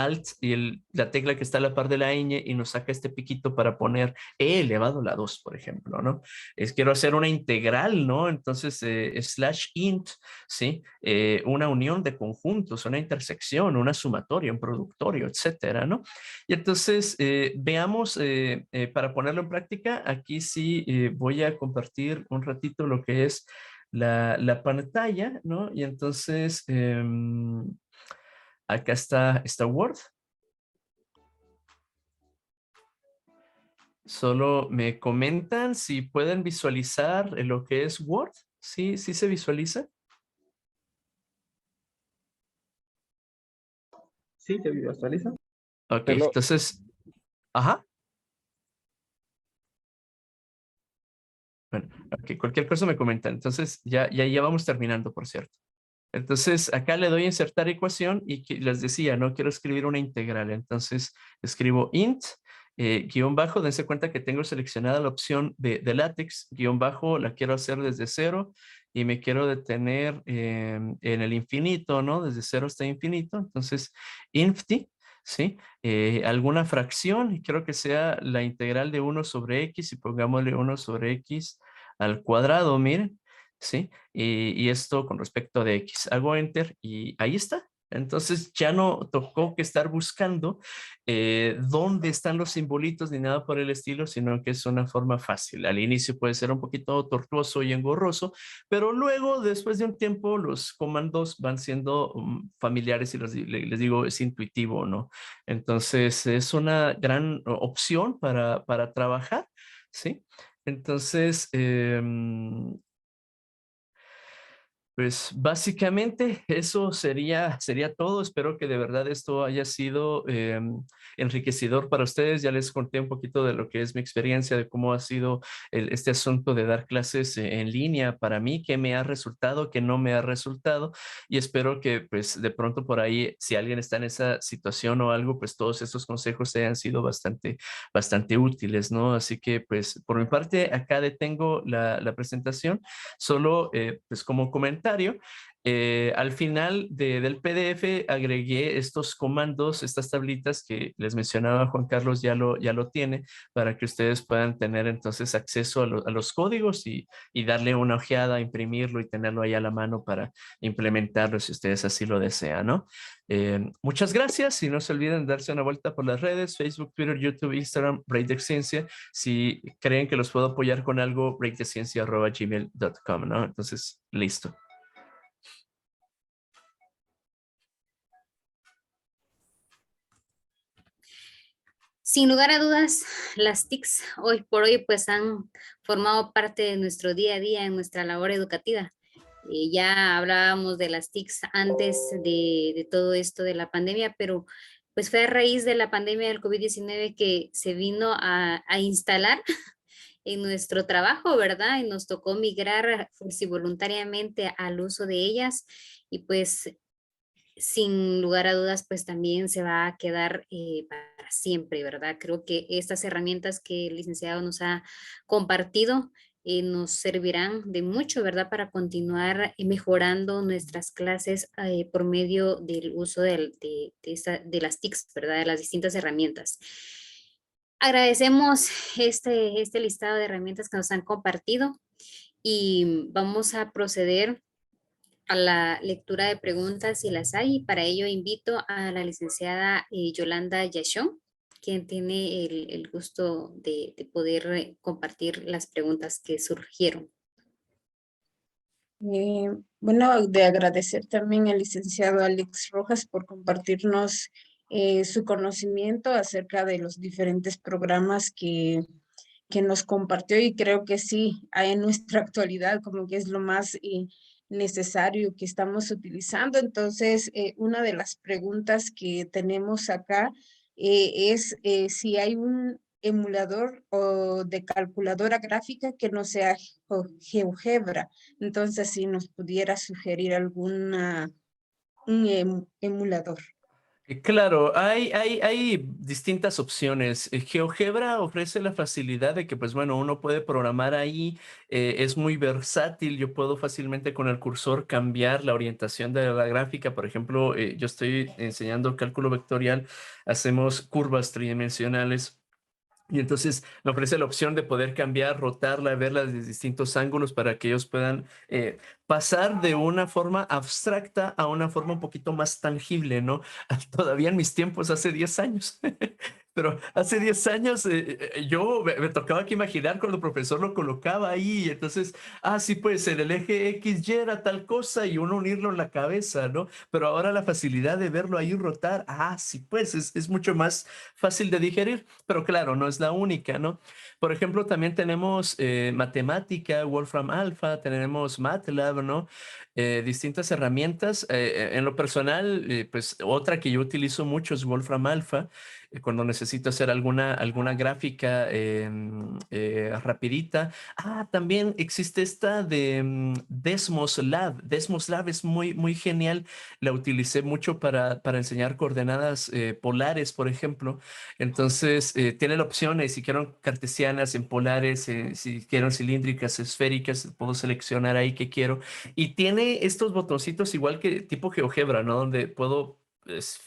Alt y la tecla que está a la par de la ñ y nos saca este piquito para poner e elevado a la 2, por ejemplo, ¿no? Quiero hacer una integral, ¿no? Entonces, /int, ¿sí? Una unión de conjuntos, una intersección, una sumatoria, un productorio, etcétera, ¿no? Y entonces, veamos, para ponerlo en práctica, aquí sí voy a compartir un ratito lo que es la pantalla, ¿no? Y entonces, acá está Word. Solo me comentan si pueden visualizar lo que es Word. ¿Sí, sí se visualiza? Sí, se visualiza. Ok, Pero entonces, ajá. Bueno, ok, cualquier cosa me comentan. Entonces, ya vamos terminando, por cierto. Entonces, acá le doy a insertar ecuación y les decía, no quiero escribir una integral. Entonces, escribo int, guión bajo, dense cuenta que tengo seleccionada la opción de látex, guión bajo, la quiero hacer desde 0 y me quiero detener en el infinito, ¿no? Desde 0 hasta infinito. Entonces, infty, ¿sí? Alguna fracción, y quiero que sea la integral de 1 sobre x y pongámosle 1 sobre x al cuadrado, miren. ¿Sí? Y esto con respecto de X. Hago Enter y ahí está. Entonces ya no tocó que estar buscando dónde están los simbolitos ni nada por el estilo, sino que es una forma fácil. Al inicio puede ser un poquito tortuoso y engorroso, pero luego, después de un tiempo, los comandos van siendo familiares y les digo, es intuitivo, ¿no? Entonces es una gran opción para trabajar, ¿sí? Entonces, pues básicamente eso sería todo. Espero que de verdad esto haya sido enriquecedor para ustedes. Ya les conté un poquito de lo que es mi experiencia, de cómo ha sido este asunto de dar clases en línea para mí, qué me ha resultado, qué no me ha resultado. Y espero que pues de pronto por ahí, si alguien está en esa situación o algo, pues todos estos consejos hayan sido bastante útiles, ¿no? Así que pues por mi parte acá detengo la presentación. Solo, pues como comentario, al final del PDF agregué estos comandos, estas tablitas que les mencionaba Juan Carlos, ya lo tiene, para que ustedes puedan tener entonces acceso a los códigos y darle una ojeada, imprimirlo y tenerlo ahí a la mano para implementarlo si ustedes así lo desean, ¿no? Muchas gracias y no se olviden de darse una vuelta por las redes, Facebook, Twitter, YouTube, Instagram, Break Ciencia. Si creen que los puedo apoyar con algo, breaktheciencia@gmail.com, ¿no? Entonces, listo. Sin lugar a dudas, las TICs hoy por hoy pues han formado parte de nuestro día a día en nuestra labor educativa. Ya hablábamos de las TICs antes de todo esto de la pandemia, pero pues fue a raíz de la pandemia del COVID-19 que se vino a instalar en nuestro trabajo, ¿verdad? Y nos tocó migrar pues, voluntariamente al uso de ellas y pues sin lugar a dudas, pues también se va a quedar para siempre, ¿verdad? Creo que estas herramientas que el licenciado nos ha compartido nos servirán de mucho, ¿verdad? Para continuar mejorando nuestras clases por medio del uso de las TICs, ¿verdad? De las distintas herramientas. Agradecemos este listado de herramientas que nos han compartido y vamos a proceder a la lectura de preguntas si las hay. Y para ello invito a la licenciada Yolanda Yashón, quien tiene el gusto de poder compartir las preguntas que surgieron. Bueno, de agradecer también al licenciado Alex Rojas por compartirnos su conocimiento acerca de los diferentes programas que nos compartió, y creo que sí, en nuestra actualidad como que es lo más necesario que estamos utilizando. Entonces, una de las preguntas que tenemos acá es si hay un emulador o de calculadora gráfica que no sea GeoGebra. Entonces, si nos pudiera sugerir un emulador. Claro, hay distintas opciones. GeoGebra ofrece la facilidad de que, pues bueno, uno puede programar ahí, es muy versátil, yo puedo fácilmente con el cursor cambiar la orientación de la gráfica. Por ejemplo, yo estoy enseñando cálculo vectorial, hacemos curvas tridimensionales. Y entonces me ofrece la opción de poder cambiar, rotarla, verla desde distintos ángulos para que ellos puedan pasar de una forma abstracta a una forma un poquito más tangible, ¿no? Todavía en mis tiempos, hace 10 años. Pero hace 10 años yo me tocaba que imaginar cuando el profesor lo colocaba ahí. Y entonces, sí, pues en el eje X, Y era tal cosa y uno unirlo en la cabeza, ¿no? Pero ahora la facilidad de verlo ahí rotar, sí, pues es mucho más fácil de digerir. Pero claro, no es la única, ¿no? Por ejemplo, también tenemos matemática, Wolfram Alpha, tenemos MATLAB, ¿no? Distintas herramientas. En lo personal, pues otra que yo utilizo mucho es Wolfram Alpha cuando necesito hacer alguna gráfica rapidita. También existe esta de Desmos Lab. Desmos Lab es muy genial. La utilicé mucho para enseñar coordenadas polares, por ejemplo. Entonces, tiene la opción de si quiero cartesianas en polares, si quiero cilíndricas, esféricas, puedo seleccionar ahí qué quiero. Y tiene estos botoncitos igual que tipo GeoGebra, ¿no? Donde puedo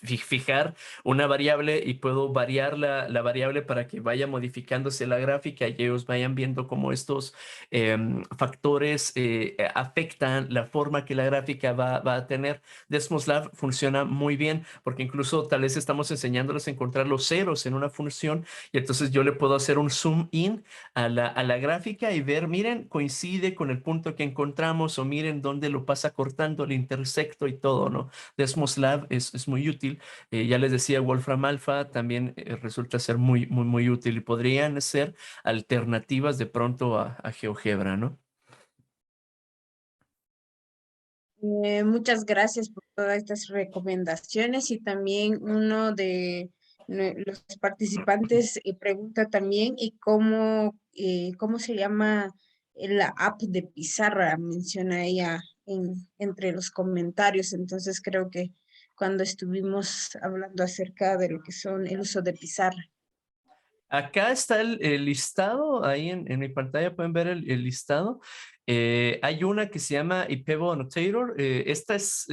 fijar una variable y puedo variar la variable para que vaya modificándose la gráfica y ellos vayan viendo cómo estos factores afectan la forma que la gráfica va a tener. Desmos Lab funciona muy bien porque incluso tal vez estamos enseñándoles a encontrar los ceros en una función y entonces yo le puedo hacer un zoom in a la gráfica y ver, miren, coincide con el punto que encontramos o miren dónde lo pasa cortando el intersecto y todo, ¿no? Desmos Lab es muy útil. Ya les decía, Wolfram Alpha también resulta ser muy útil y podrían ser alternativas de pronto a GeoGebra, ¿no? Muchas gracias por todas estas recomendaciones y también uno de los participantes pregunta también y cómo se llama la app de pizarra, menciona ella entre los comentarios. Entonces creo que cuando estuvimos hablando acerca de lo que son el uso de pizarra. Acá está el listado, ahí en mi pantalla pueden ver el listado. Hay una que se llama Ipebo Annotator. Esta es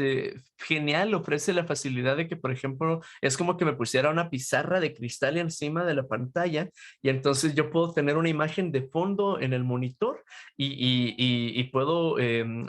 genial, ofrece la facilidad de que, por ejemplo, es como que me pusiera una pizarra de cristal encima de la pantalla y entonces yo puedo tener una imagen de fondo en el monitor y puedo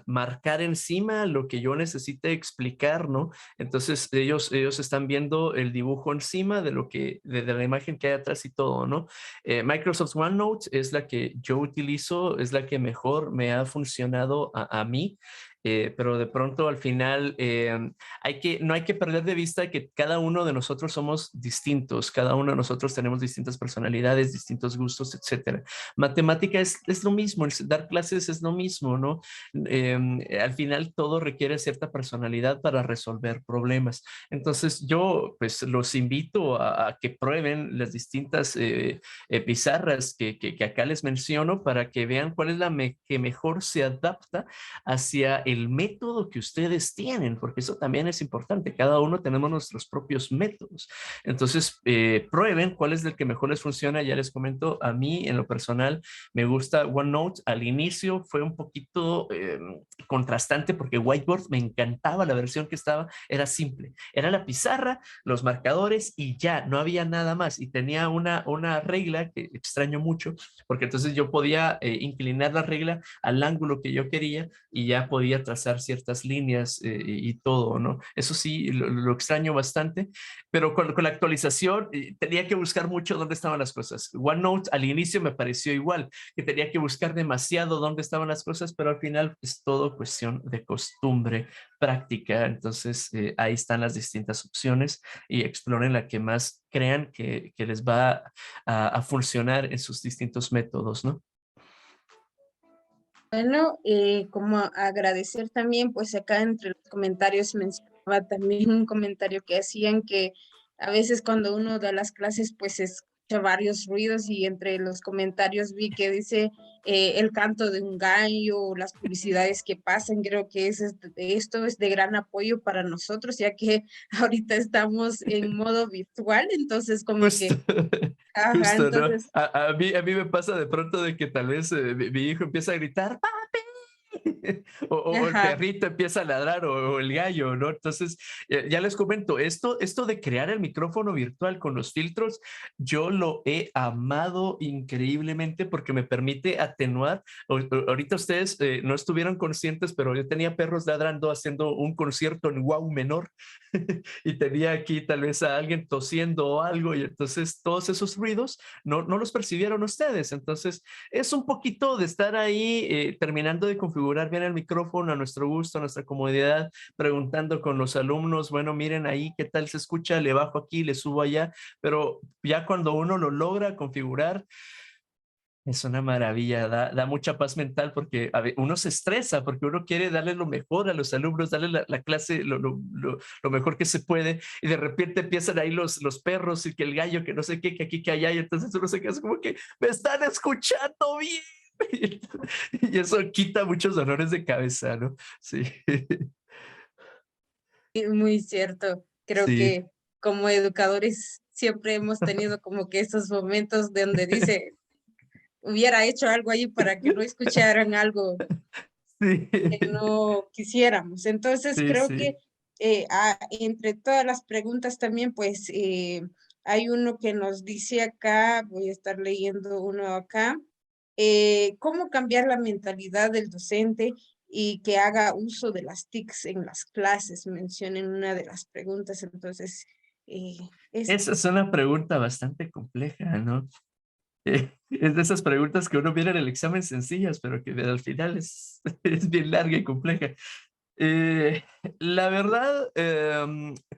marcar encima lo que yo necesite explicar, ¿no? Entonces ellos están viendo el dibujo encima de la imagen que hay atrás y todo, ¿no? Microsoft OneNote es la que yo utilizo, es la que mejor me ha funcionado a mí. Pero de pronto al final no hay que perder de vista que cada uno de nosotros somos distintos, cada uno de nosotros tenemos distintas personalidades, distintos gustos, etcétera. Matemática es lo mismo, dar clases es lo mismo, ¿no? Al final todo requiere cierta personalidad para resolver problemas. Entonces yo pues los invito a que prueben las distintas pizarras que acá les menciono para que vean cuál es que mejor se adapta hacia el método que ustedes tienen, porque eso también es importante. Cada uno tenemos nuestros propios métodos. Entonces, prueben cuál es el que mejor les funciona. Ya les comento, a mí en lo personal me gusta OneNote. Al inicio fue un poquito contrastante porque Whiteboard me encantaba, la versión que estaba era simple. Era la pizarra, los marcadores y ya, no había nada más. Y tenía una regla que extraño mucho, porque entonces yo podía inclinar la regla al ángulo que yo quería y ya podía trazar ciertas líneas y todo, ¿no? Eso sí, lo extraño bastante, pero con la actualización tenía que buscar mucho dónde estaban las cosas. OneNote al inicio me pareció igual, que tenía que buscar demasiado dónde estaban las cosas, pero al final es todo cuestión de costumbre, práctica. Entonces, ahí están las distintas opciones y exploren la que más crean que les va a funcionar en sus distintos métodos, ¿no? Bueno, como agradecer también, pues acá entre los comentarios mencionaba también un comentario que hacían que a veces cuando uno da las clases, pues varios ruidos y entre los comentarios vi que dice el canto de un gallo, las publicidades que pasan. Creo que esto es de gran apoyo para nosotros, ya que ahorita estamos en modo virtual, entonces como Justo, que, ajá, justo, ¿no? entonces, A mí me pasa de pronto de que tal vez mi hijo empieza a gritar, ¡papi! O el ajá. perrito empieza a ladrar o el gallo, ¿no? Entonces, ya les comento, esto de crear el micrófono virtual con los filtros, yo lo he amado increíblemente porque me permite atenuar. Ahorita ustedes no estuvieron conscientes, pero yo tenía perros ladrando haciendo un concierto en wow menor y tenía aquí tal vez a alguien tosiendo o algo y entonces todos esos ruidos no los percibieron ustedes. Entonces, es un poquito de estar ahí terminando de configurar bien el micrófono a nuestro gusto, a nuestra comodidad, preguntando con los alumnos, bueno, miren ahí qué tal se escucha, le bajo aquí, le subo allá, pero ya cuando uno lo logra configurar, es una maravilla, da mucha paz mental porque uno se estresa, porque uno quiere darle lo mejor a los alumnos, darle la clase lo mejor que se puede, y de repente empiezan ahí los perros y que el gallo, que no sé qué, que aquí, que allá, y entonces uno se queda como que, me están escuchando bien. Y eso quita muchos dolores de cabeza, ¿no? Sí, Muy cierto. Creo sí. que como educadores siempre hemos tenido como que esos momentos donde dice, hubiera hecho algo ahí para que no escucharan algo Sí, que no quisiéramos. Entonces, sí, creo que sí. entre todas las preguntas también, pues hay uno que nos dice acá, voy a estar leyendo uno acá, ¿cómo cambiar la mentalidad del docente y que haga uso de las TICs en las clases? Mencionen una de las preguntas, entonces, eh, es, Esa es una pregunta bastante compleja, ¿no? Es de esas preguntas que uno mira en el examen sencillas, pero que al final es bien larga y compleja. Eh, la verdad,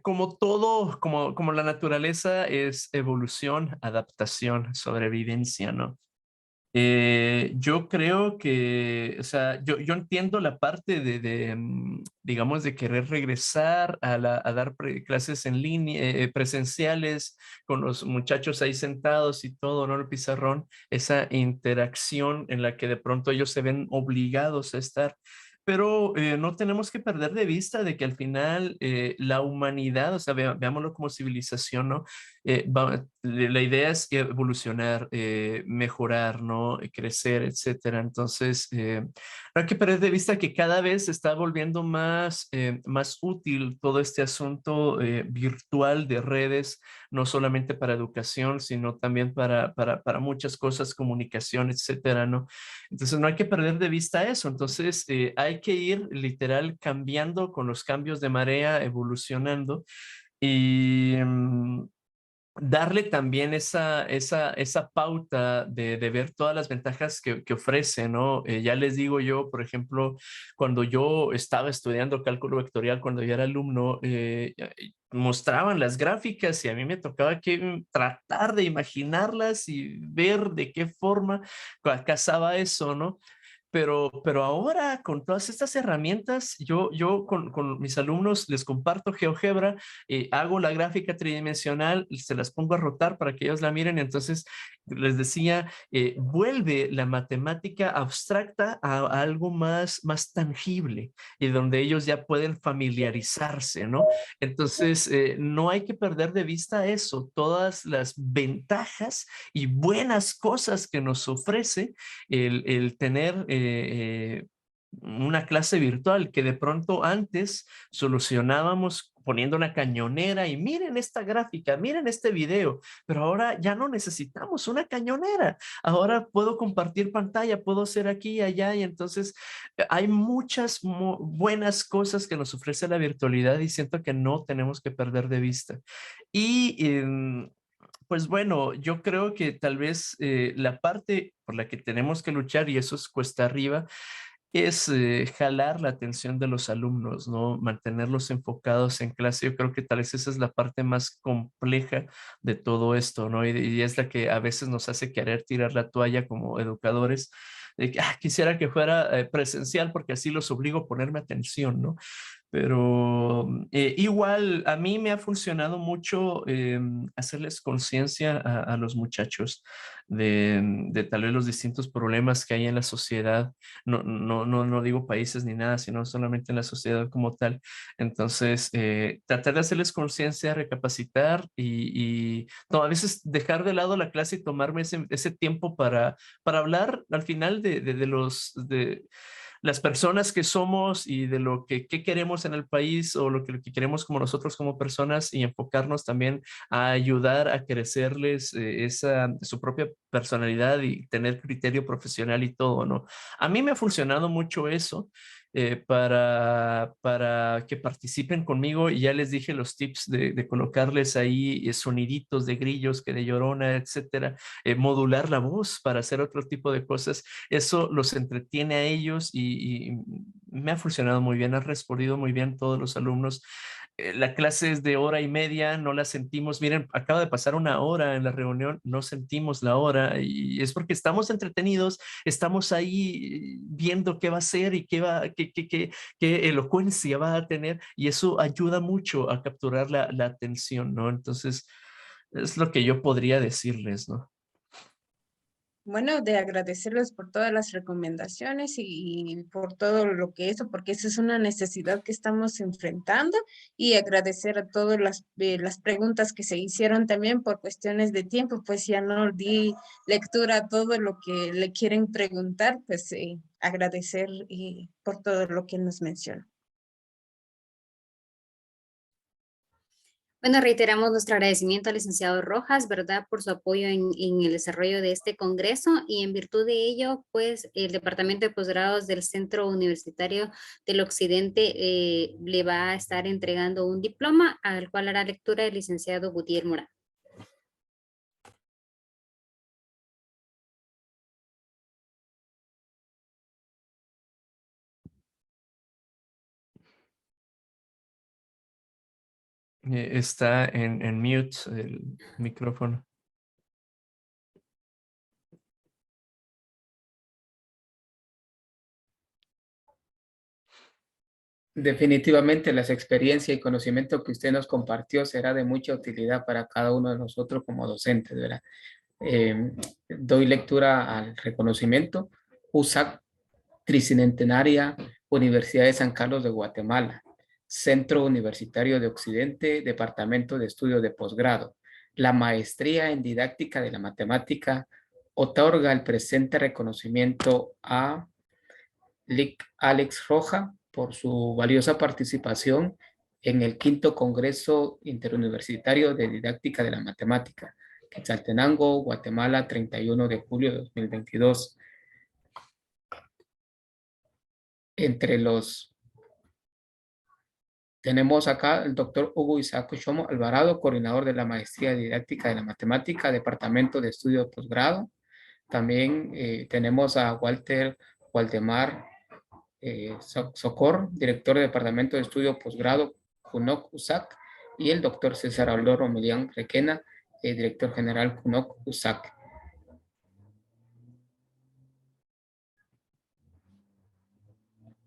como todo, como la naturaleza es evolución, adaptación, sobrevivencia, ¿no? Yo creo que, o sea, yo entiendo la parte digamos, de querer regresar a dar clases en línea, presenciales, con los muchachos ahí sentados y todo, ¿no? El pizarrón, esa interacción en la que de pronto ellos se ven obligados a estar. Pero no tenemos que perder de vista de que al final la humanidad, o sea, veámoslo como civilización, ¿no? La idea es evolucionar, mejorar, ¿no? Crecer, etcétera. Entonces, no hay que perder de vista que cada vez se está volviendo más útil todo este asunto virtual de redes, no solamente para educación, sino también para muchas cosas, comunicación, etcétera, ¿no? Entonces, no hay que perder de vista eso. Entonces, hay que ir literal cambiando con los cambios de marea, evolucionando y darle también esa pauta de ver todas las ventajas que ofrece, ¿no? Ya les digo yo, por ejemplo, cuando yo estaba estudiando cálculo vectorial, cuando yo era alumno, mostraban las gráficas y a mí me tocaba que tratar de imaginarlas y ver de qué forma casaba eso, ¿no? Pero ahora con todas estas herramientas, yo con mis alumnos les comparto GeoGebra, hago la gráfica tridimensional, y se las pongo a rotar para que ellos la miren. Entonces les decía, vuelve la matemática abstracta a algo más tangible y donde ellos ya pueden familiarizarse, ¿no? Entonces, no hay que perder de vista eso, todas las ventajas y buenas cosas que nos ofrece el tener una clase virtual que de pronto antes solucionábamos poniendo una cañonera y miren esta gráfica, miren este video, pero ahora ya no necesitamos una cañonera. Ahora puedo compartir pantalla, puedo hacer aquí y allá y entonces hay muchas buenas cosas que nos ofrece la virtualidad y siento que no tenemos que perder de vista. Y pues bueno, yo creo que tal vez la parte por la que tenemos que luchar, y eso es cuesta arriba, es jalar la atención de los alumnos, ¿no? Mantenerlos enfocados en clase. Yo creo que tal vez esa es la parte más compleja de todo esto, ¿no? Y es la que a veces nos hace querer tirar la toalla como educadores, de que quisiera que fuera presencial porque así los obligo a ponerme atención, ¿no? Pero igual a mí me ha funcionado mucho hacerles conciencia a los muchachos de tal vez los distintos problemas que hay en la sociedad. No digo países ni nada, sino solamente en la sociedad como tal. Entonces, tratar de hacerles conciencia, recapacitar y no, a veces dejar de lado la clase y tomarme ese tiempo para hablar al final de las personas que somos y de lo que queremos en el país o lo que queremos como nosotros como personas y enfocarnos también a ayudar a crecerles su propia personalidad y tener criterio profesional y todo, ¿no? A mí me ha funcionado mucho eso. Para que participen conmigo y ya les dije los tips de colocarles ahí soniditos de grillos, que de llorona, etcétera, modular la voz para hacer otro tipo de cosas. Eso los entretiene a ellos y me ha funcionado muy bien, ha respondido muy bien todos los alumnos. La clase es de hora y media, no la sentimos. Miren, acaba de pasar una hora en la reunión, no sentimos la hora y es porque estamos entretenidos, estamos ahí viendo qué va a ser y qué elocuencia va a tener y eso ayuda mucho a capturar la atención, ¿no? Entonces, es lo que yo podría decirles, ¿no? Bueno, de agradecerles por todas las recomendaciones y por todo lo que eso, porque esa es una necesidad que estamos enfrentando y agradecer a todas las preguntas que se hicieron también por cuestiones de tiempo, pues ya no di lectura a todo lo que le quieren preguntar, pues agradecer por todo lo que nos mencionó. Bueno, reiteramos nuestro agradecimiento al licenciado Rojas, ¿verdad?, por su apoyo en el desarrollo de este congreso y en virtud de ello, pues el Departamento de Posgrados del Centro Universitario del Occidente le va a estar entregando un diploma al cual hará lectura el licenciado Gutiérrez Morán. Está en mute el micrófono. Definitivamente las experiencias y conocimiento que usted nos compartió será de mucha utilidad para cada uno de nosotros como docentes, ¿verdad? Doy lectura al reconocimiento. USAC, Tricentenaria Universidad de San Carlos de Guatemala, Centro Universitario de Occidente, Departamento de Estudios de Posgrado. La maestría en didáctica de la matemática otorga el presente reconocimiento a Lic Alex Roja por su valiosa participación en el 5º Congreso Interuniversitario de Didáctica de la Matemática, Quetzaltenango, Guatemala, 31 de julio de 2022. Entre los tenemos acá el doctor Hugo Isaac Chomo Alvarado, coordinador de la Maestría Didáctica de la Matemática, Departamento de Estudio de Posgrado. También tenemos a Walter Waldemar Socor, director del Departamento de Estudio Posgrado, CUNOC USAC, y el doctor César Aulor Romelián Requena, director general CUNOC USAC.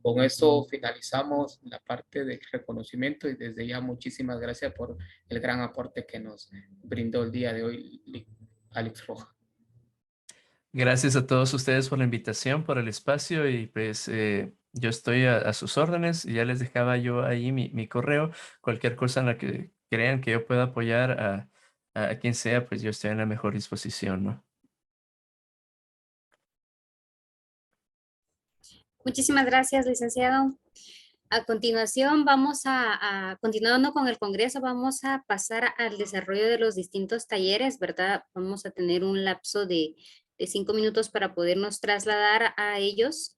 Con eso finalizamos la parte del reconocimiento y desde ya muchísimas gracias por el gran aporte que nos brindó el día de hoy Alex Roja. Gracias a todos ustedes por la invitación, por el espacio y pues yo estoy a sus órdenes y ya les dejaba yo ahí mi correo. Cualquier cosa en la que crean que yo pueda apoyar a quien sea, pues yo estoy en la mejor disposición, ¿no? Muchísimas gracias, licenciado. A continuación, continuando con el Congreso, vamos a pasar al desarrollo de los distintos talleres, ¿verdad? Vamos a tener un lapso de 5 minutos para podernos trasladar a ellos.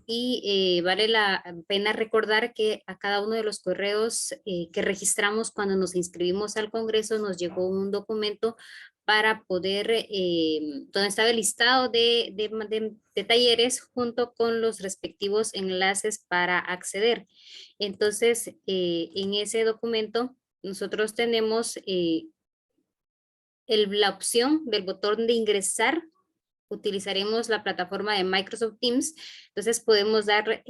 Y vale la pena recordar que a cada uno de los correos que registramos cuando nos inscribimos al Congreso nos llegó un documento para poder, donde estaba el listado de talleres junto con los respectivos enlaces para acceder. Entonces, en ese documento nosotros tenemos la opción del botón de ingresar. Utilizaremos la plataforma de Microsoft Teams, entonces podemos dar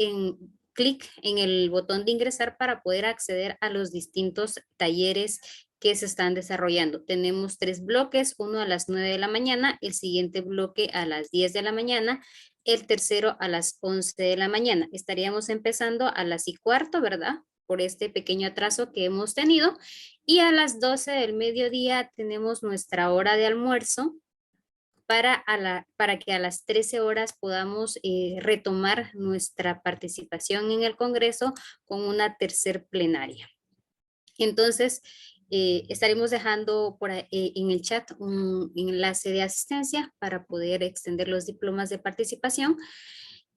clic en el botón de ingresar para poder acceder a los distintos talleres que se están desarrollando. Tenemos 3 bloques, uno a las 9 de la mañana, el siguiente bloque a las 10 de la mañana, el tercero a las 11 de la mañana. Estaríamos empezando a las 1:15, ¿verdad? Por este pequeño atraso que hemos tenido. Y a las 12 del mediodía tenemos nuestra hora de almuerzo para que a las 13 horas podamos retomar nuestra participación en el Congreso con una tercer plenaria. Entonces, estaremos dejando en el chat un enlace de asistencia para poder extender los diplomas de participación.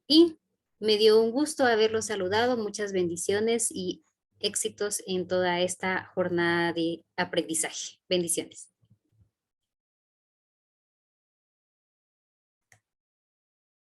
Y me dio un gusto haberlos saludado. Muchas bendiciones y éxitos en toda esta jornada de aprendizaje. Bendiciones.